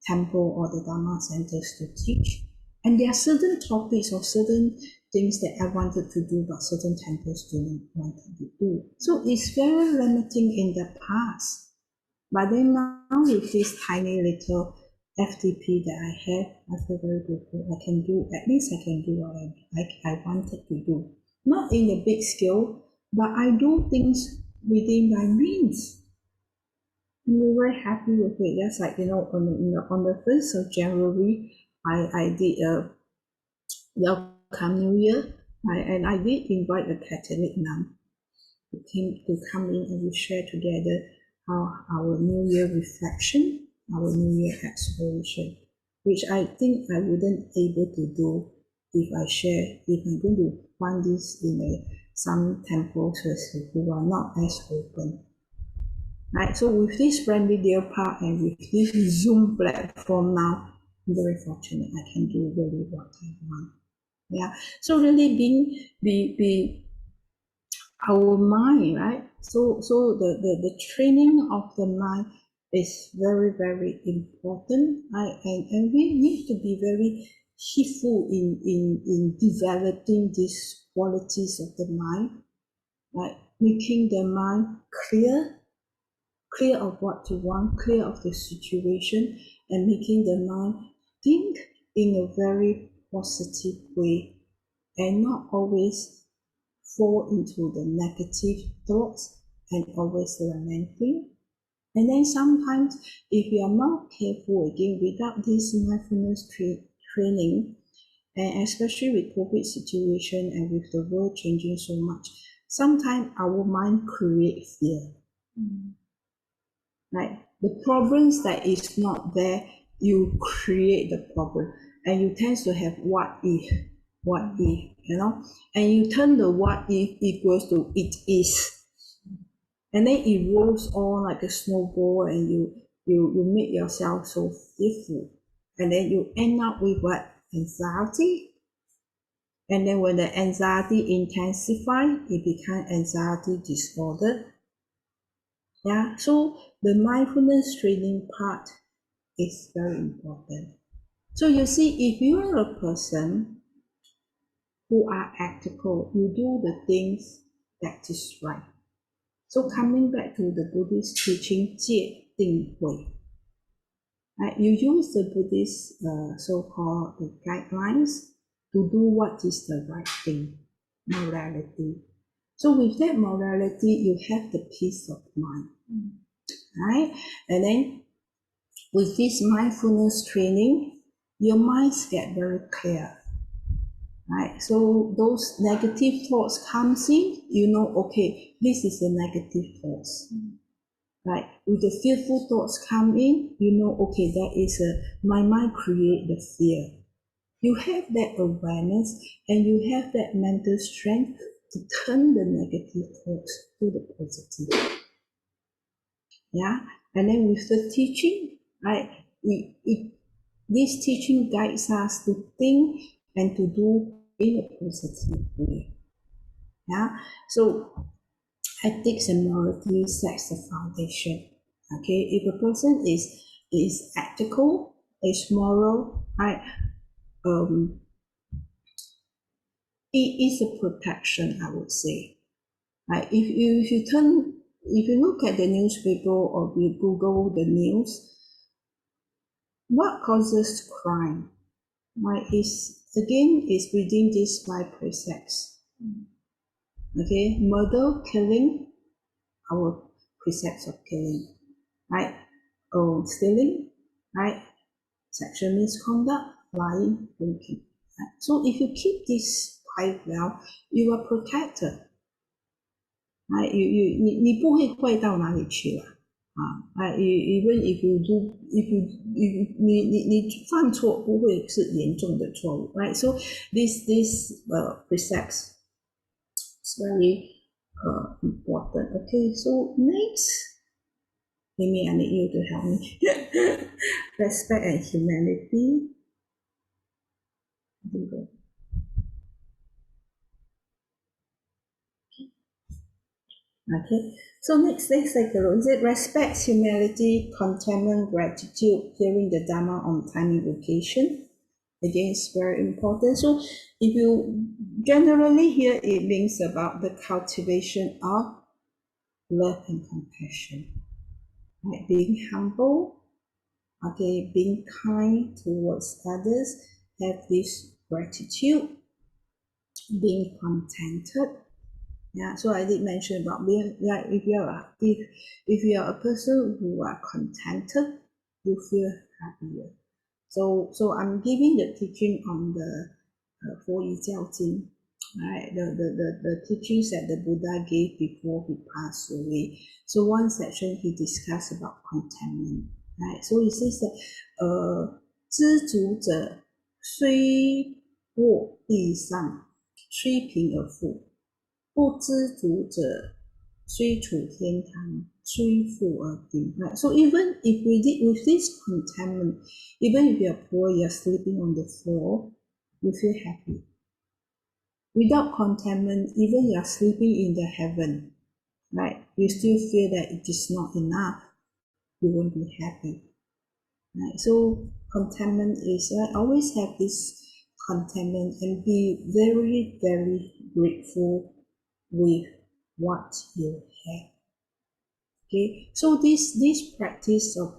temple or the Dharma centers to teach. And there are certain topics or certain things that I wanted to do, but certain temples do not want to do. So it's very limiting in the past. But then now with this tiny little FTP that I have, I feel very grateful. I can do, at least I can do what I wanted to do. Not in a big scale, but I do things within my means. And we're very happy with it. That's like, on the 1st of January, I did a welcome New Year, and I did invite a Catholic nun to come in and we share together our New Year reflection, our New Year exploration, which I think I wouldn't able to do if I'm going to find this in some temples who are not as open. Right, so with this friendly dear part and with this Zoom platform now, I'm very fortunate I can do really what I want. Yeah, so really be our mind, right? So the training of the mind is very, very important. And we need to be very careful in developing these qualities of the mind, right? Making the mind clear of what to want, clear of the situation, and making the mind think in a very positive way and not always fall into the negative thoughts and always lamenting. And then sometimes, if you are not careful again, without this mindfulness training, and especially with COVID situation and with the world changing so much, sometimes our mind creates fear. Right? The problems that is not there, you create the problem, and you tend to have what if, and you turn the what if equals to it is, and then it rolls on like a snowball, and you make yourself so fearful, and then you end up with what? Anxiety. And then when the anxiety intensifies, it becomes anxiety disorder. Yeah, so the mindfulness training part is very important. So you see, if you are a person who are ethical, you do the things that is right. So coming back to the Buddhist teaching, 戒定慧, right? You use the Buddhist so-called guidelines to do what is the right thing, morality. So with that morality, you have the peace of mind, right? And then with this mindfulness training, your minds get very clear, right? So those negative thoughts comes in, you know, okay, this is a negative thoughts, right? With the fearful thoughts come in, you know, okay, that is my mind create the fear. You have that awareness and you have that mental strength to turn the negative thoughts to the positive. Yeah, and then with the teaching, right? This teaching guides us to think and to do in a positive way. Yeah, so ethics and morality sets the foundation. Okay, if a person is ethical, is moral, right? It is a protection, I would say. Right? If you look at the newspaper or you Google the news, what causes crime? Right? Is within these five precepts. Okay, murder, killing, our precepts of killing, right? Stealing, right? Sexual misconduct, lying, drinking. Right? So if you keep these five well, you are protected. 你不会坏到哪里去了even if you do if you 你犯错不会是严重的错误 right so this precepts is very important okay so next maybe I need you to help me respect and humanity Okay, so next let's take a look. Is it respect, humility, contentment, gratitude, hearing the Dharma on time and occasion? Again, it's very important. So if you generally hear it means about the cultivation of love and compassion. Right? Being humble, okay, being kind towards others, have this gratitude, being contented, yeah, so I did mention about being like if you are a person who are contented, you feel happier. So I'm giving the teaching on the 佛遗教经, right? The teachings that the Buddha gave before he passed away. So one section he discussed about contentment, right? So he says that 知足者虽卧地上，虽贫而富。不知足者虽处天堂，虽富而贫. Right? So even if we did with this contentment, even if you're poor, you're sleeping on the floor, you feel happy. Without contentment, even you're sleeping in the heaven, right? You still feel that it is not enough. You won't be happy. Right? So contentment is always have this contentment and be very, very grateful with what you have. Okay, so this practice of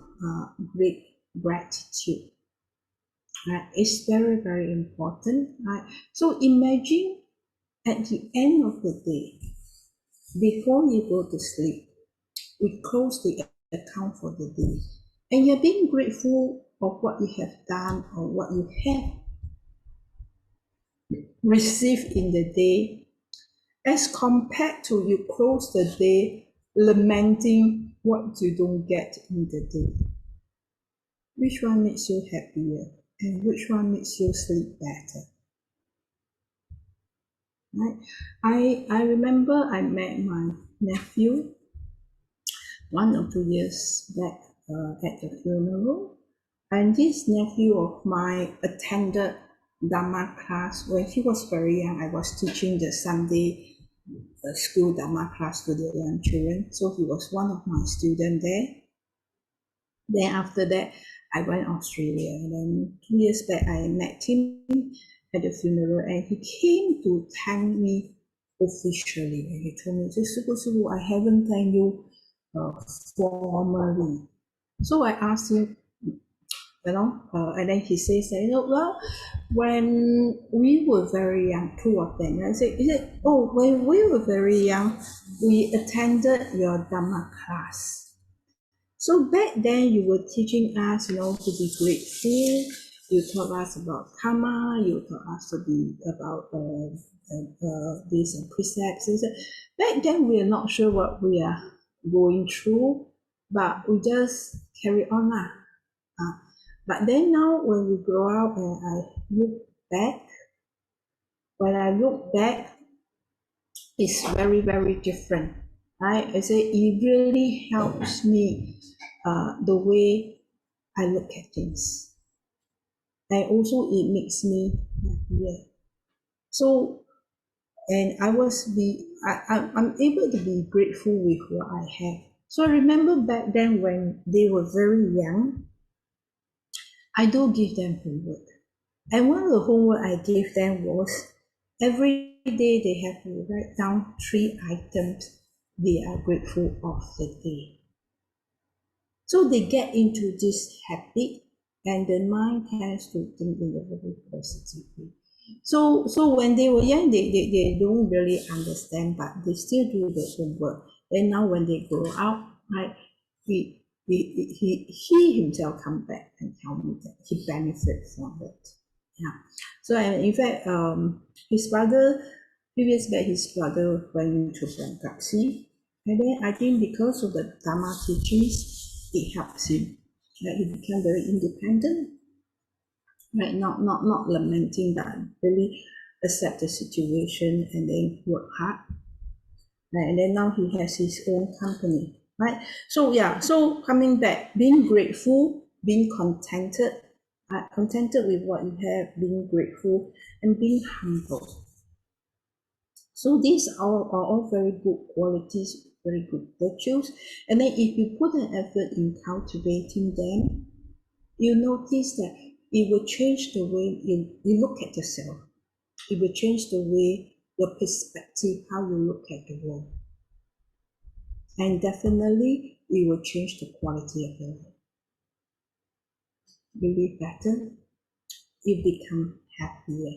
great gratitude, right, is very, very important. Right? So imagine at the end of the day, before you go to sleep, we close the account for the day, and you're being grateful of what you have done or what you have received in the day, as compared to you close the day lamenting what you don't get in the day. Which one makes you happier and which one makes you sleep better? Right? I remember I met my nephew 1 or 2 years back at the funeral, and this nephew of mine attended Dharma class when he was very young. I was teaching the Sunday school Dharma class to the young children, so he was one of my students there. Then after that, I went to Australia, and then 2 years back, I met him at the funeral, and he came to thank me officially, and he told me, "Sifu, I haven't thanked you formally." So I asked him, And then he says that, well, when we were very young, two of them, I said, oh, when we were very young, we attended your Dhamma class. So back then you were teaching us, to be grateful. You taught us about karma. You taught us to be about these precepts. Back then we are not sure what we are going through, but we just carry on lah. But then now when we grow up and when I look back, it's very, very different. Right? I say it really helps me the way I look at things. And also it makes me happier. So, and I'm able to be grateful with what I have. So I remember back then when they were very young, I do give them homework. And one of the homework I gave them was every day they have to write down 3 items they are grateful of the day. So they get into this habit and the mind tends to think in a very positive way. So when they were young, they don't really understand, but they still do the homework. And now when they grow up, right, he himself come back and tell me that he benefits from it. Yeah. So and in fact, his brother, previous back his brother went into bankruptcy, and then I think because of the Dharma teachings, it helps him. Like he became very independent, right? Not lamenting, but really accept the situation and then work hard. Right? And then now he has his own company, right? So yeah, so coming back, being grateful, being contented, contented with what you have, being grateful, and being humble. So these are all very good qualities, very good virtues. And then if you put an effort in cultivating them, you notice that it will change the way you look at yourself. It will change the way, your perspective, how you look at the world. And definitely, it will change the quality of your life. You live better, you become happier.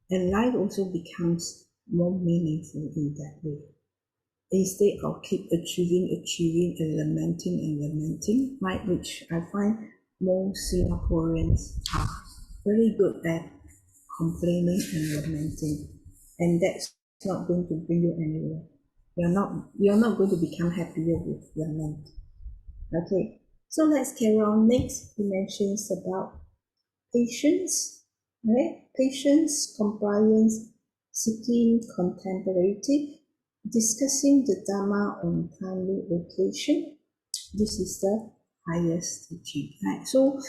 And life also becomes more meaningful in that way. Instead of keep achieving, and lamenting, right, which I find most Singaporeans are very good at complaining and lamenting, and that's not going to bring you anywhere. You're not going to become happier with lament. Okay, so let's carry on. Next, he mentions about patience, right? Patience, compliance, seeking contemplative, discussing the Dharma on timely occasion. This is the highest teaching, right? So,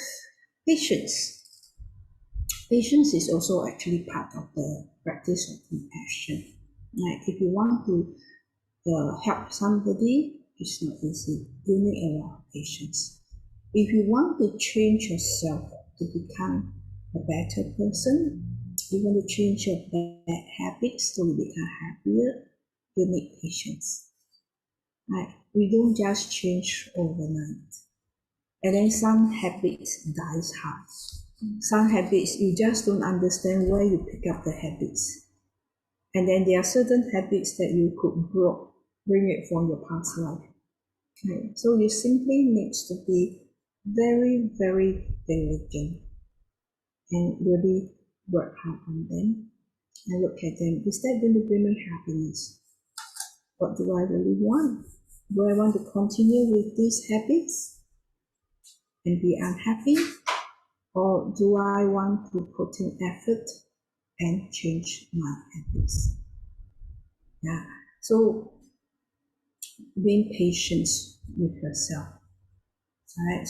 patience. Patience is also actually part of the practice of compassion. Right? If you want to help somebody, it's not easy. You need a lot of patience. If you want to change yourself to become a better person, you want to change your bad habits to become happier, you need patience. Right? We don't just change overnight. And then some habits dies hard. Some habits you just don't understand where you pick up the habits. And then there are certain habits that you could bring it from your past life. Right? So you simply need to be very, very diligent and really work hard on them and look at them. Is that going to bring me happiness? What do I really want? Do I want to continue with these habits and be unhappy? Or do I want to put in effort and change my habits? Yeah. So being patient with yourself. Right?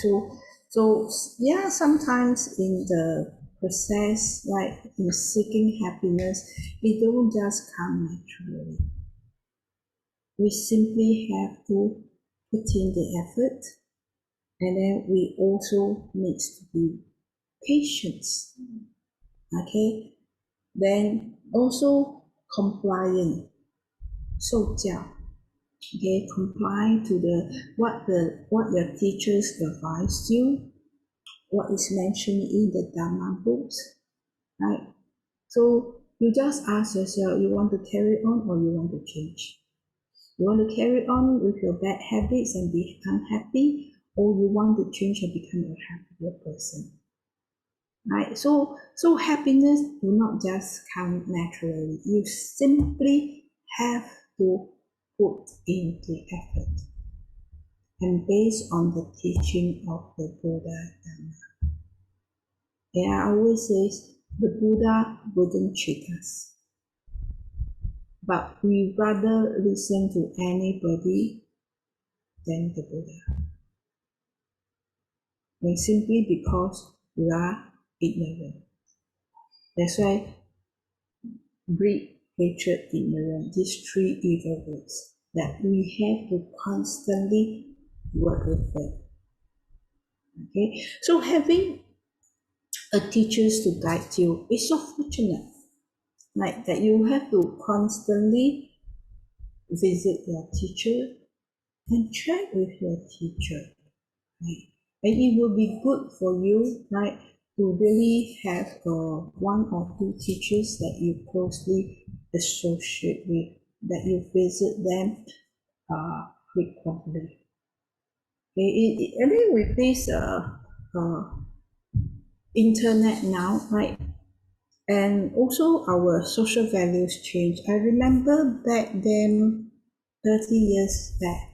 So yeah, sometimes in the process, like in seeking happiness, it don't just come naturally. We simply have to put in the effort, and then we also need to be patient. Okay, then also compliant, 受教. Okay, comply to what your teachers advise you, what is mentioned in the Dharma books, right? So you just ask yourself, you want to carry on or you want to change? You want to carry on with your bad habits and be unhappy, or you want to change and become a happier person? Right? So happiness will not just come naturally. You simply have to put in the effort. And based on the teaching of the Buddha Dhamma. And I always say the Buddha wouldn't cheat us. But we rather listen to anybody than the Buddha. And simply because we are ignorant. That's why greed, hatred, ignorance, these three evil words that we have to constantly work with them. Okay, so having a teachers to guide you is so fortunate, like that you have to constantly visit your teacher and check with your teacher, right? And it will be good for you, right, to really have one or two teachers that you closely associate with, that you visit them frequently. Okay, I think with this internet now, right, and also our social values change. I remember back then, 30 years back,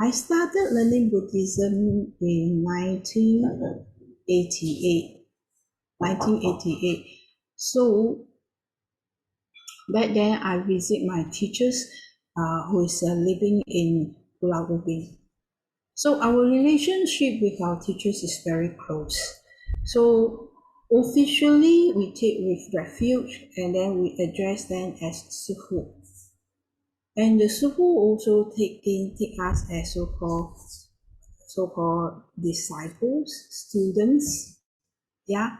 I started learning Buddhism in 1988. 1988. So back then, I visit my teachers who is living in Pulau Ubin. So our relationship with our teachers is very close. So officially, we take with refuge and then we address them as Sifu. And the Sifu also take us as so-called disciples, students. Yeah.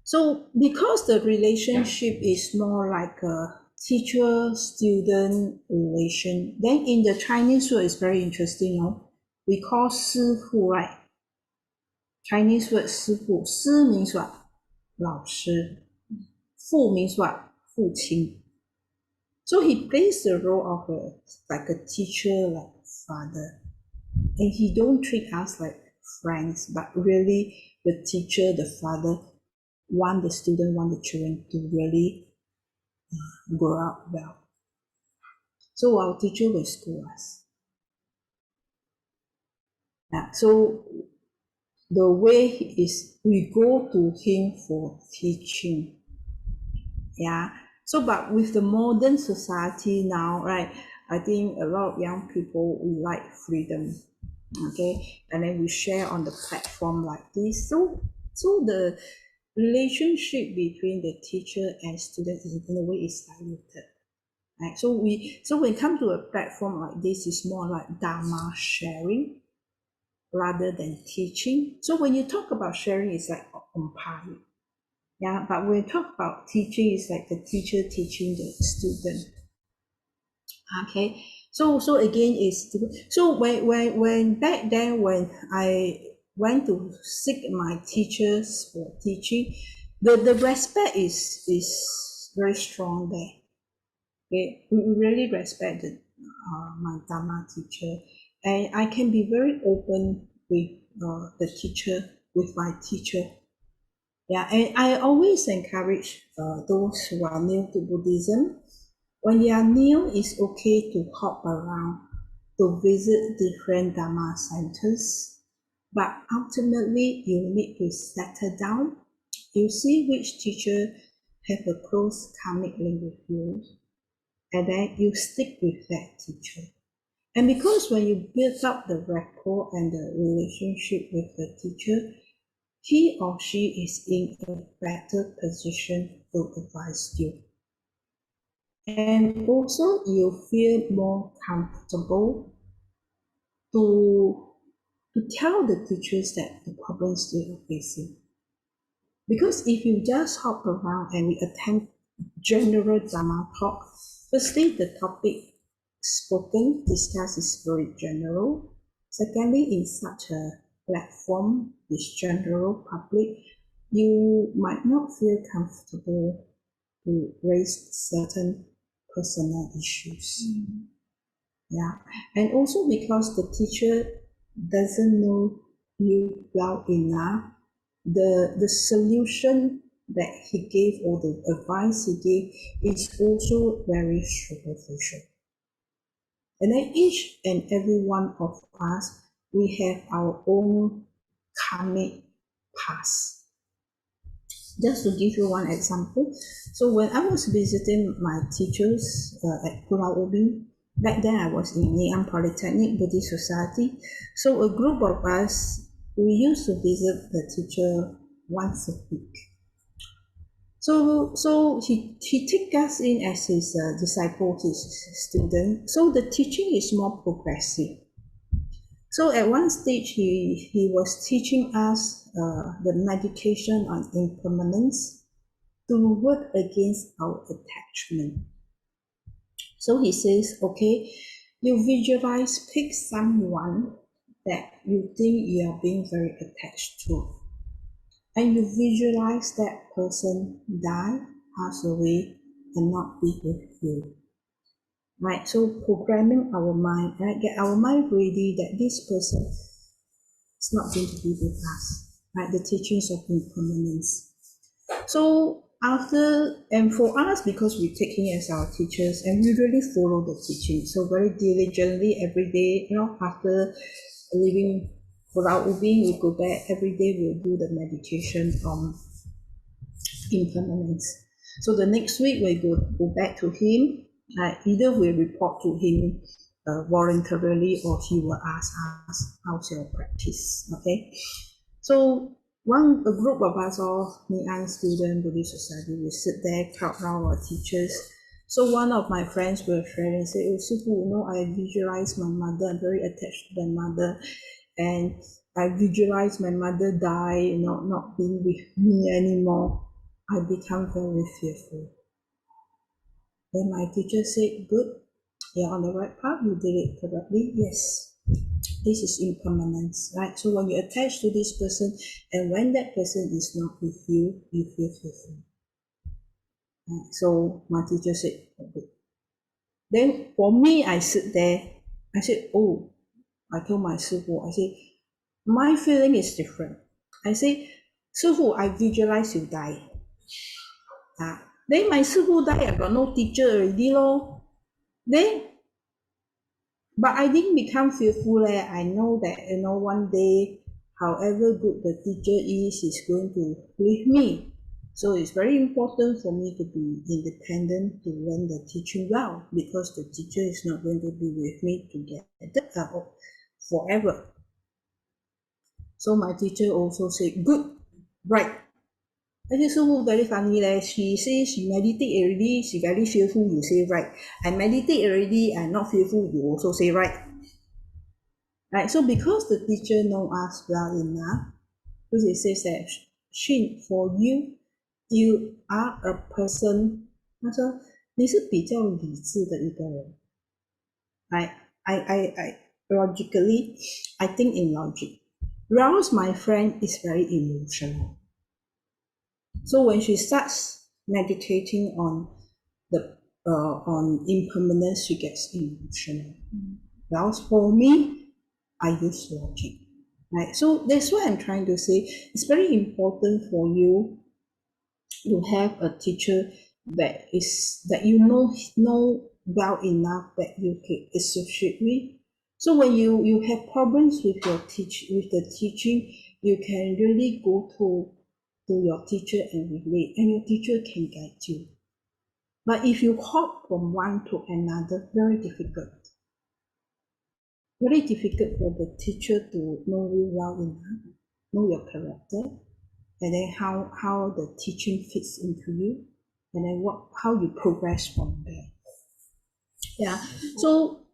So because the relationship is more like a teacher-student relation, then in the Chinese word it's very interesting, you know? We call 师父, right? Chinese word 师父. Shi means what? 老师. Fu means what? 父亲. So he plays the role of like a teacher, like a father. And he don't treat us like friends, but really the teacher, the father, want the student, want the children to really grow up well. So our teacher will school us. So the way is we go to him for teaching. Yeah. So but with the modern society now, right, I think a lot of young people we like freedom. Okay. And then we share on the platform like this. So the relationship between the teacher and student in a way is diluted. Right? So when it comes to a platform like this, it's more like Dharma sharing rather than teaching. So when you talk about sharing, it's like umpire. Yeah, but when you talk about teaching, it's like the teacher teaching the student. Okay, so again is so when back then when I went to seek my teachers for teaching, the respect is very strong there. Okay, we really respect my Dharma teacher, and I can be very open with the teacher, with my teacher. Yeah, and I always encourage those who are new to Buddhism. When you are new, it's okay to hop around, to visit different Dharma centers. But ultimately, you need to settle down. You see which teacher have a close karmic link with you, and then you stick with that teacher. And because when you build up the rapport and the relationship with the teacher, he or she is in a better position to advise you. And also you feel more comfortable to tell the teachers that the problems they are facing. Because if you just hop around and we attend general Dharma talk, firstly the topic discussed is very general. Secondly, in such a platform, this general public, you might not feel comfortable to raise certain personal issues. Yeah, and also because the teacher doesn't know you well enough, the solution that he gave or the advice he gave is also very superficial. And then each and every one of us, we have our own karmic past. Just to give you one example, so when I was visiting my teachers at Pulau Ubin, back then I was in Ngee Polytechnic Buddhist Society. So a group of us, we used to visit the teacher once a week. So he took us in as his disciple, his student. So the teaching is more progressive. So at one stage, he was teaching us the meditation on impermanence to work against our attachment. So he says, okay, you visualize, pick someone that you think you are being very attached to, and you visualize that person die, pass away, and not be with you. Right? So programming our mind, right? Get our mind ready that this person is not going to be with us. Right? The teachings of impermanence. So after, and for us, because we take him as our teachers and we really follow the teaching, so very diligently every day, after leaving Pulau Ubin, we go back every day, we'll do the meditation on impermanence. So the next week we go back to him, either we report to him voluntarily or he will ask us, how's your practice, okay? So a group of us, all Ngee student, Buddhist Society, we sit there, crowd around our teachers. So one of my friends were sharing and said, oh, Sifu, I visualize my mother, I'm very attached to my mother, and I visualize my mother die, not being with me anymore. I become very fearful. Then my teacher said, good, you're on the right path, you did it correctly, yes. This is impermanence, right? So when you attach to this person, and when that person is not with you, you feel fearful. Right? So my teacher said, okay. Then for me, I sit there, I said, oh, I told my Sifu, I said, my feeling is different. I say, Sifu, I visualize you die. Then my Sifu die, I got no teacher already, lor. Then but I didn't become fearful. I know that one day, however good the teacher is, he's going to leave me. So it's very important for me to be independent to learn the teaching well, because the teacher is not going to be with me together forever. So my teacher also said, good, right. I said, so very funny. She says she meditate already, she very fearful, you say right. I meditate already, I'm not fearful, you also say right. Right, so because the teacher know us well enough, because it says that, Shin, for you, you are a person, 他说你是比较理智的一个人。I logically, I think in logic. Whereas my friend is very emotional. So when she starts meditating on on impermanence, she gets emotional. Whereas for me, I use logic, right? So that's why I'm trying to say it's very important for you to have a teacher that you know well enough that you can associate with. So when you have problems with the teaching, you can really go to your teacher and relate, and your teacher can guide you. But if you hop from one to another, very difficult. Very difficult for the teacher to know you well enough, know your character, and then how the teaching fits into you, and then how you progress from there. Yeah. So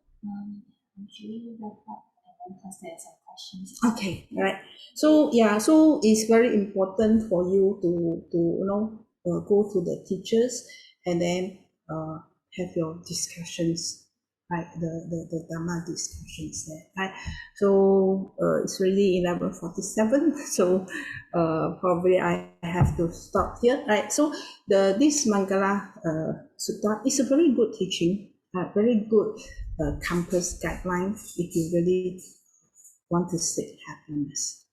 Actually, wrap up and because there are some questions. Okay, right. So yeah, so it's very important for you to go to the teachers and then have your discussions. right? The Dharma discussions there, right? So it's really 11:47, so probably I have to stop here, right? So this Mangala Sutta is a very good teaching, very good compass guideline if you really want to seek happiness.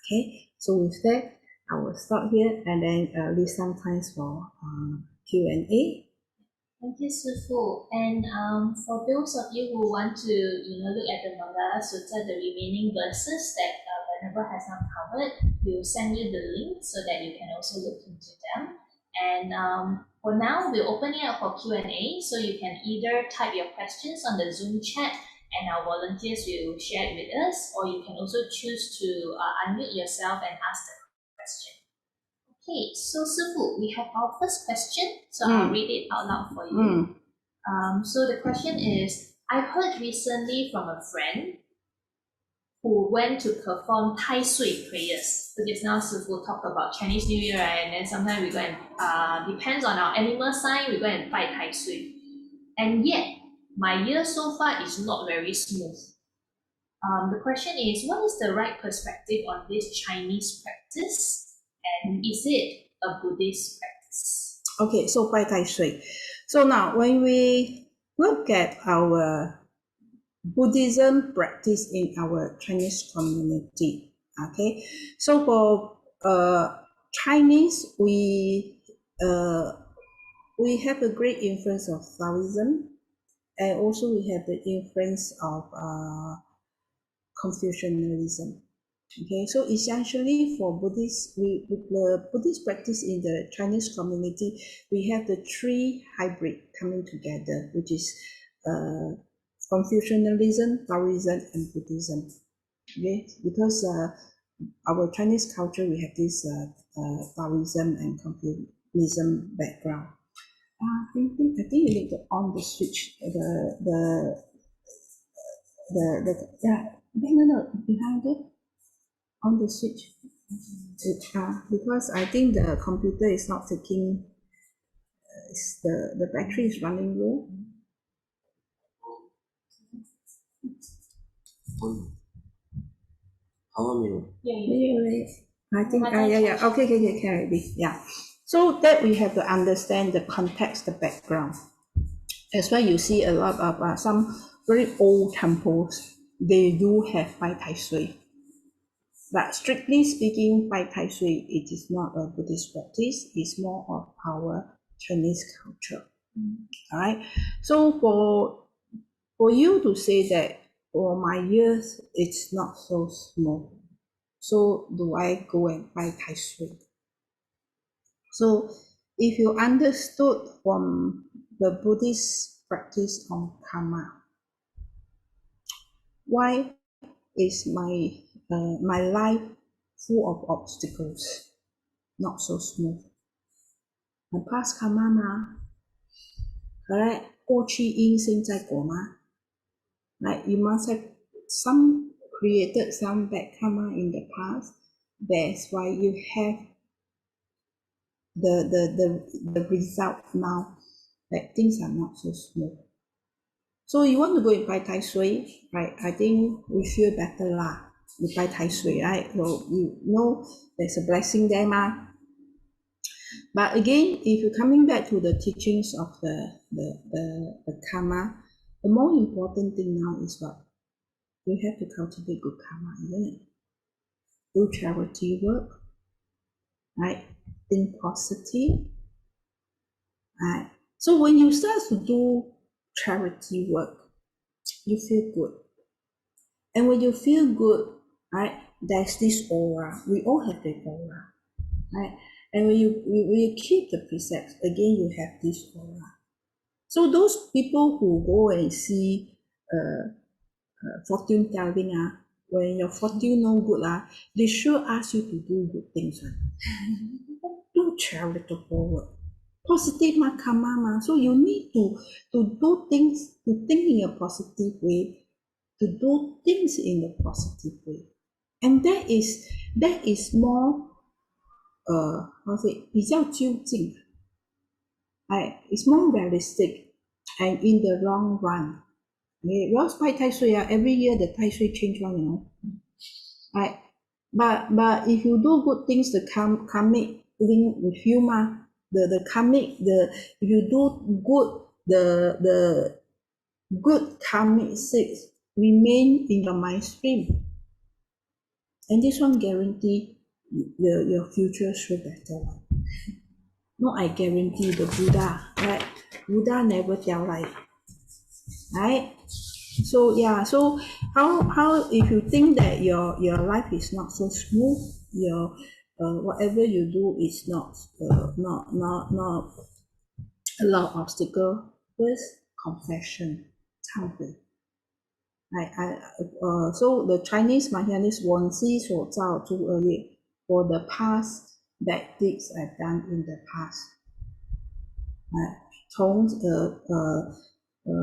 Okay, so with that, I will stop here and then leave some time for Q&A. Thank you, Sifu. And for those of you who want to, look at the Mangala Sutta, the remaining verses that Venerable has not covered, we'll send you the link so that you can also look into them. And for now, we'll open it up for Q&A, so you can either type your questions on the Zoom chat and our volunteers will share it with us, or you can also choose to unmute yourself and ask the question. Okay, so Sifu, we have our first question, so I'll read it out loud for you. So the question is, I heard recently from a friend who went to perform Tai Sui prayers. So just now Sifu talked about Chinese New Year, right? And then sometimes we go and, depends on our animal sign, we go and fight Tai Sui. And yet, my year so far is not very smooth. The question is, what is the right perspective on this Chinese practice? And is it a Buddhist practice? Okay, so Bai Tai Sui. So now when we look at our Buddhism practice in our Chinese community, okay, so for Chinese, we have a great influence of Taoism, and also we have the influence of Confucianism. Okay, so essentially for Buddhists, the Buddhist practice in the Chinese community, we have the three hybrid coming together, which is Confucianism, Taoism, and Buddhism. Okay, because our Chinese culture, we have this Taoism and Confucianism background. I think you need to on the switch, no, behind it. On the switch, because I think the computer is not taking, the battery is running low. I think, okay, can already, yeah. So that we have to understand the context, the background. That's why you see a lot of some very old temples, they do have Bai Tai Sui. But strictly speaking, Bai Tai Sui, it is not a Buddhist practice, it's more of our Chinese culture. All right. So for you to say that for my years it's not so small, so do I go and Bai Tai Sui? So if you understood from the Buddhist practice on karma, why is my life full of obstacles, not so smooth? My past karma 嘛 correct? 过去因现在果嘛 Like you must have created some bad karma in the past. That's why you have the result now that things are not so smooth. So you want to go and buy Tai Sui, right? I think we feel better lah. You buy Tai Sui, right? So you know there's a blessing there, ma. But again, if you're coming back to the teachings of the karma, the more important thing now is what? You have to cultivate good karma, isn't it? Do charity work, right? Think positive, right? So when you start to do charity work, you feel good. And when you feel good, right, there's this aura. We all have the aura, right? And when you keep the precepts, again, you have this aura. So those people who go and see fortune telling, when your fortune no good, they sure ask you to do good things. Do charitable work. Positive karma. So you need to do things, to think in a positive way, to do things in a positive way. And that is more比较究竟, right? It's more realistic, and in the long run, Yours 拜太岁 every year the 太岁 change one, right? But if you do good things, the karmic link with you, the karmic, if you do good, the good karmic seeds remain in your mind stream, and this one guarantee your future should better. No, I guarantee the Buddha, right? Buddha never tell lie, right? So yeah, so how if you think that your life is not so smooth, your whatever you do is not a lot of obstacle. First, confession, 忏悔. So the Chinese Mahayanist 往昔所造诸恶业 for the past bad deeds I've done in the past.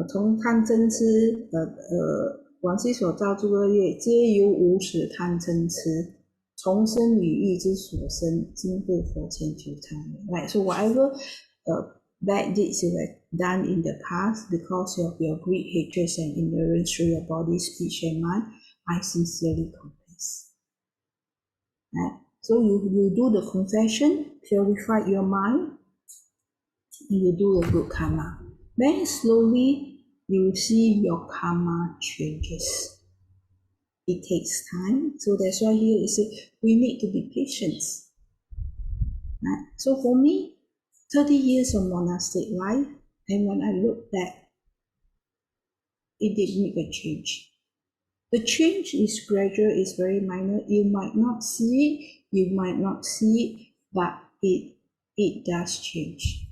从贪嗔痴往昔所造诸恶业，皆由无始贪嗔痴，从生语意之所生，今会佛前求忏悔. Right, so whatever bad deeds you have done in the past because of your greed, hatred, and ignorance through your body, speech, and mind, I sincerely confess. Right? So you do the confession, purify your mind, you do a good karma. Then slowly you see your karma changes. It takes time, so that's why here is we need to be patient. Right? So for me, 30 years of monastic life, and when I look back, it did make a change. The change is gradual, is very minor. You might not see it, you might not see it, but it does change.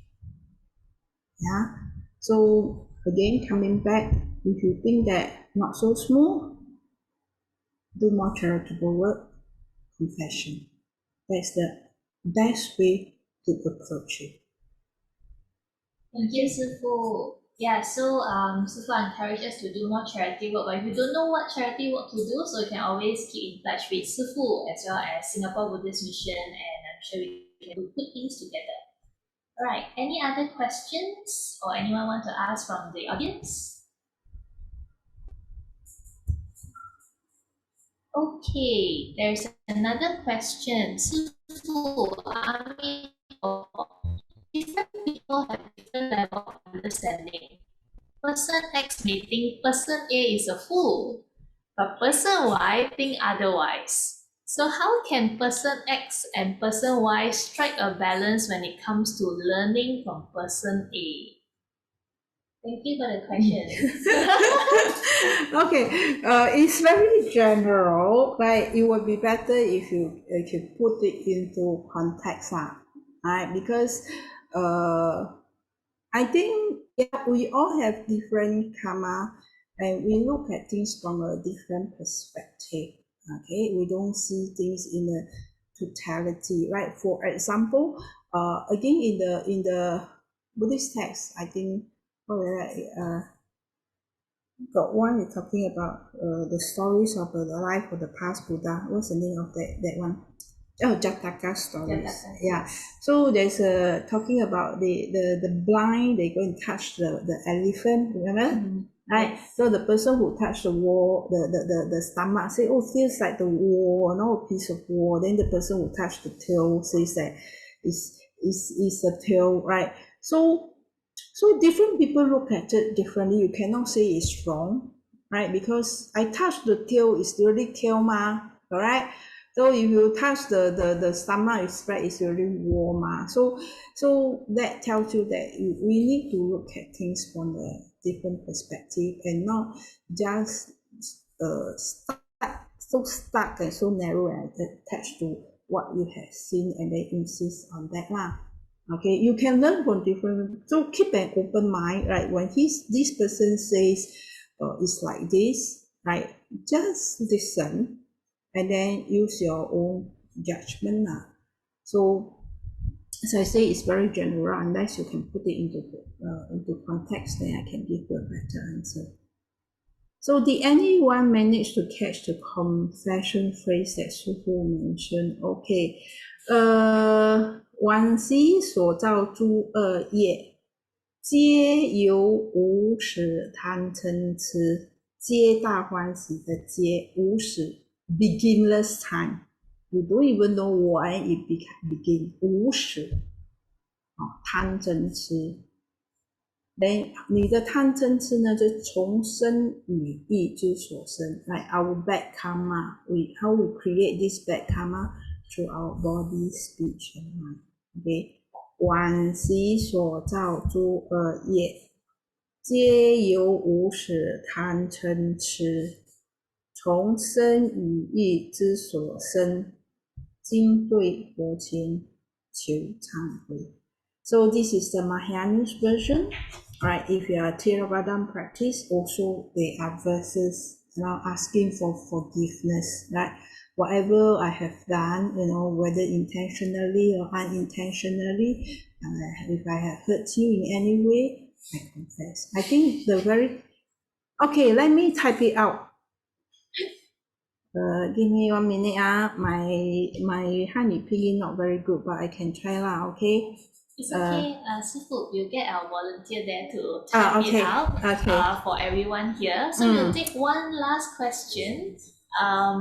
Yeah. So again, coming back, if you think that not so smooth, do more charitable work, confession. That's the best way to approach it. Thank you, Sifu. Yeah, so Sifu encourages us to do more charity work. But if you don't know what charity work to do, so you can always keep in touch with Sifu as well as Singapore Buddhist Mission, and I'm sure we can do good things together. All right, any other questions or anyone want to ask from the audience? Okay, there's another question. Sifu, different people have different level of understanding. Person X may think person A is a fool, but person Y think otherwise. So how can person X and person Y strike a balance when it comes to learning from person A? Thank you for the question. Okay, it's very general, right? It would be better if you put it into context, right? Because I think we all have different karma, and we look at things from a different perspective. Okay, we don't see things in a totality, right? For example, again in the Buddhist text, I think got one is talking about the stories of the life of the past Buddha. What's the name of that one? Oh, Jataka stories. Jataka. Yeah. So there's a talking about the blind. They go and touch the elephant. Remember? Mm-hmm. Right. Yes. So the person who touched the wall, the stomach, say, oh, feels like the wall, no piece of wall. Then the person who touched the tail says that is the tail, right? So different people look at it differently. You cannot say it's wrong, right? Because I touch the tail, it's really tail correct? So if you touch the stomach, it's right, it's really warm. So that tells you that we need to look at things from a different perspective and not just stuck and so narrow and attached to what you have seen and then insist on that Okay, you can learn from different, so keep an open mind, right? When this person says it's like this, right? Just listen and then use your own judgment. So as I say, it's very general. Unless you can put it into context, then I can give you a better answer. So did anyone manage to catch the confession phrase that Suhu mentioned? Okay, 往昔所造诸恶业皆由无始贪嗔痴，皆大欢喜的皆，无始 beginless time. You don't even know why it begin. 无始贪嗔痴。你的贪嗔痴呢，就从身语意之所生。Like our bad karma, how we create this bad karma through our body, speech, and mind. Okay. 往昔所造诸恶业，皆由无始贪嗔痴，从身语意之所生，今对佛前求忏悔。So this is the Mahayana version. Right, if you are Theravada practice, also there are verses now asking for forgiveness. Right, whatever I have done, whether intentionally or unintentionally, if I have hurt you in any way, I confess. I think okay, let me type it out. Give me 1 minute. My Hanyu pinyin not very good, but I can try lah. Okay. It's okay, Sifu, we'll get our volunteer there to type it out for everyone here. So we'll take one last question.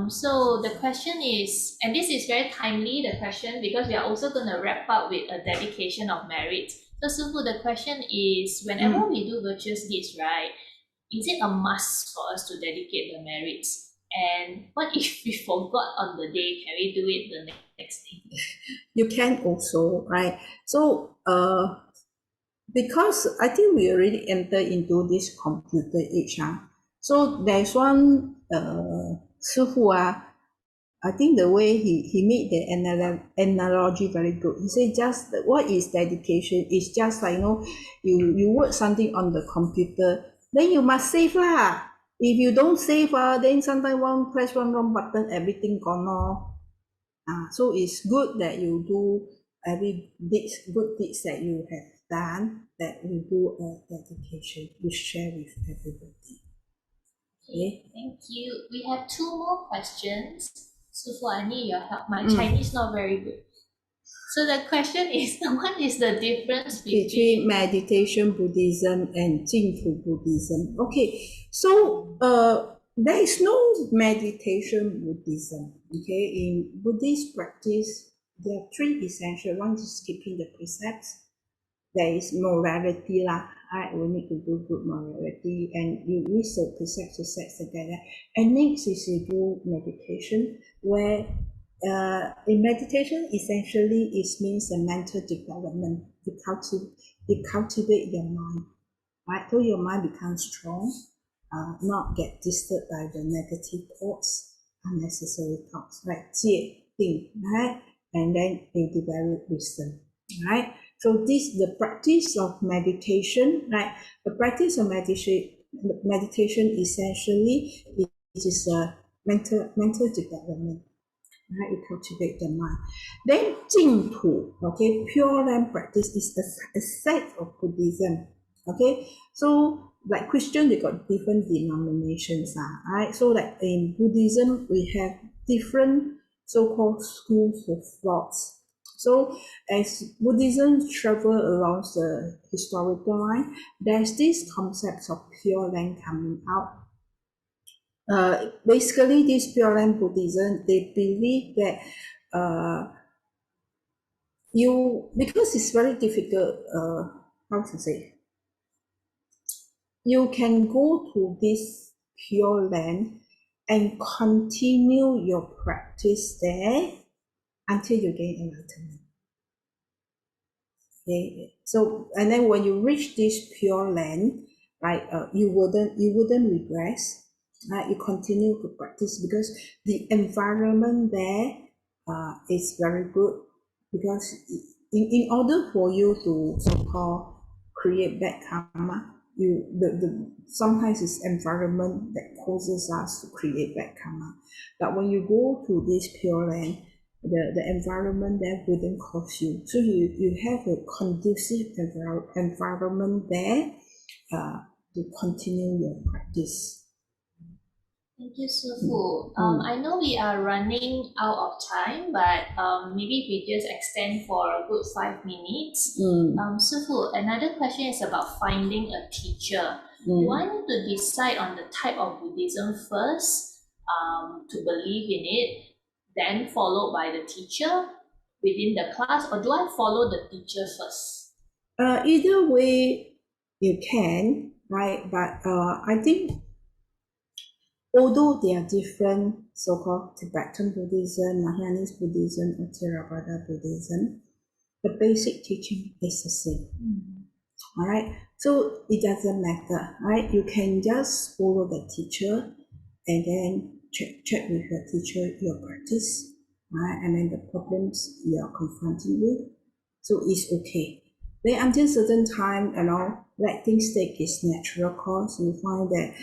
So the question is, and this is very timely, the question, because we are also going to wrap up with a dedication of merit. So Sifu, the question is, whenever we do virtuous deeds, right, is it a must for us to dedicate the merits? And what if we forgot on the day? Can we do it the next day? You can also, right? So, because I think we already entered into this computer age. So there's one Sifu, I think the way he made the analogy very good. He said just what is dedication? It's just like you work something on the computer, then you must save lah. If you don't save, then sometimes press one wrong button, everything gone. So it's good that you do good deeds that you have done, that you do a dedication, you share with everybody. Okay, thank you. We have 2 more questions. So I need your help. My Chinese not very good. So the question is, what is the difference between meditation Buddhism and Jingpu Buddhism? Okay, so there is no meditation Buddhism. Okay, in Buddhist practice, there are 3 essential. One is keeping the precepts. There is morality lah. Right? We need to do good morality, and you use the precepts to set together. And next is you do meditation, where in meditation essentially it means a mental development. You cultivate your mind, right? So your mind becomes strong, not get disturbed by the negative thoughts, unnecessary thoughts, right? 戒定, right? And then you develop wisdom, right? So this the practice of meditation, right? The practice of meditation essentially it is a mental development. Right, you cultivate the mind. Then Jingpu, okay, Pure Land practice is a sect of Buddhism. Okay, so like Christian, they got different denominations, right? So like in Buddhism, we have different so-called schools of thoughts. So as Buddhism travel along the historical line, there's this concept of Pure Land coming out. Basically, this Pure Land Buddhism, they believe that because it's very difficult, how to say, you can go to this Pure Land and continue your practice there until you gain enlightenment. Okay, so and then when you reach this Pure Land, right, you wouldn't regress. You continue to practice because the environment there is very good, because in order for you to so-called create bad karma, sometimes it's environment that causes us to create bad karma. But when you go to this Pure Land, the environment there wouldn't cause you. So you have a conducive environment there to continue your practice. Thank you, Sifu. I know we are running out of time, but maybe we just extend for a good 5 minutes. Sifu, another question is about finding a teacher. Do I need to decide on the type of Buddhism first to believe in it, then followed by the teacher within the class, or do I follow the teacher first? Either way you can, right? But I think although they are different, so-called Tibetan Buddhism, Mahayanist Buddhism, or Theravada Buddhism, the basic teaching is the same. All right, so it doesn't matter, right? You can just follow the teacher and then check with your teacher your practice, right? And then the problems you are confronting with. So it's okay. Then until certain time, let things take its natural course. You find that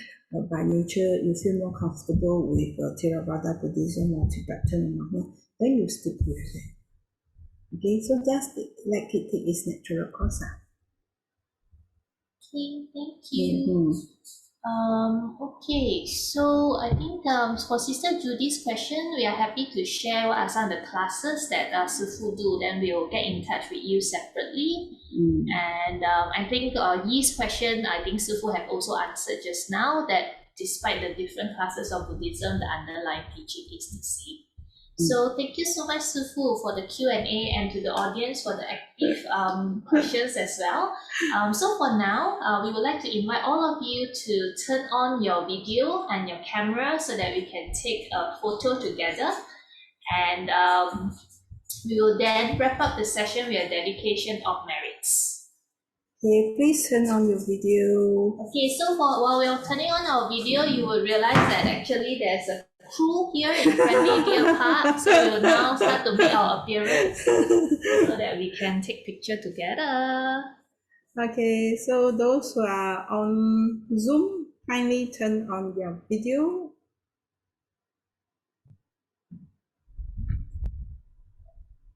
by nature you feel more comfortable with Theravada Buddhism or Tibetan, then you stick with it. Okay, so just let it take its natural course. Okay, thank you. Okay, so I think for Sister Judy's question, we are happy to share what are some of the classes that Sifu do. Then we will get in touch with you separately. And I think Yi's question, I think Sifu have also answered just now that despite the different classes of Buddhism, the underlying teaching is the same. So thank you so much, Sifu, for the Q&A and to the audience for the active questions as well. So for now, we would like to invite all of you to turn on your video and your camera so that we can take a photo together. And we will then wrap up the session with a dedication of merits. Okay, please turn on your video. Okay, so while we're turning on our video, you will realize that actually there's a crew here in Friendly Deer Park. So we will now start to make our appearance so that we can take picture together. Okay, so those who are on Zoom, kindly turn on your video.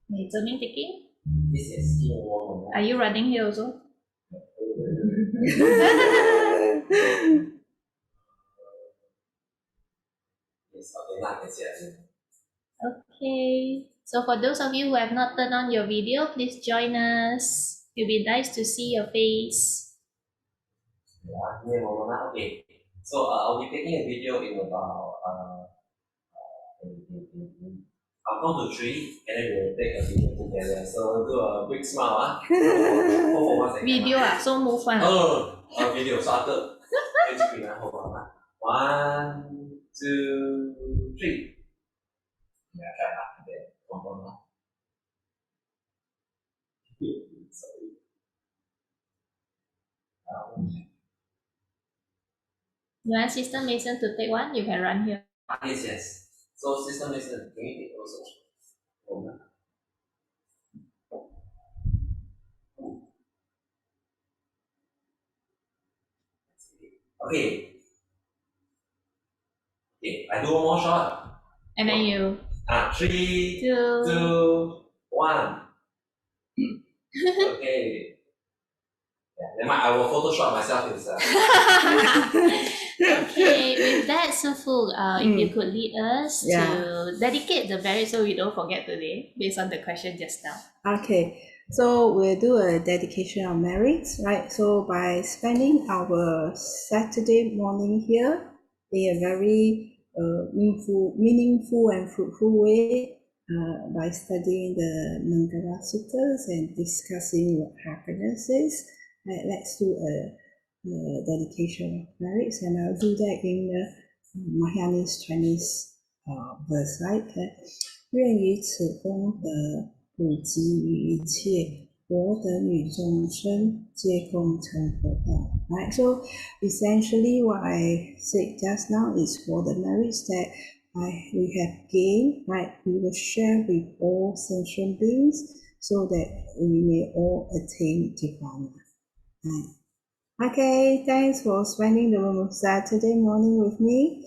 Okay, Zheng taking? Yes. Are you running here also? Okay, so for those of you who have not turned on your video, please join us. It'll be nice to see your face. Okay, so I'll be taking a video in about I'll count to 3 and then we'll take a video together. So do a big smile. Hold for 1 second. Video so move one. Video. So after screen, hold on. 1, 2, 3. Yeah, try that. Okay, one more. Sorry. You want Sister Mason to take one? You can run here. Yes. So Sister Mason, can you take also? Okay. Okay, I do one more shot. And then you. 3, 2, 2, 1. Okay. Yeah, never mind, I will Photoshop myself inside. Okay, with that, Sifu, if you could lead us to dedicate the merit so we don't forget today, based on the question just now. Okay, so we'll do a dedication of merits, right? So by spending our Saturday morning here in a very meaningful and fruitful way, by studying the Mangala Suttas and discussing what happiness is, let's do a dedication of merits, and I'll do that in the Mahayanist Chinese verse, right? 愿以此功德普及于一切我等与众生，皆共成佛道。Right? So essentially, what I said just now is for the merits that we have gained, right? We will share with all sentient beings so that we may all attain nirvana. Right? Okay, thanks for spending the Saturday morning with me.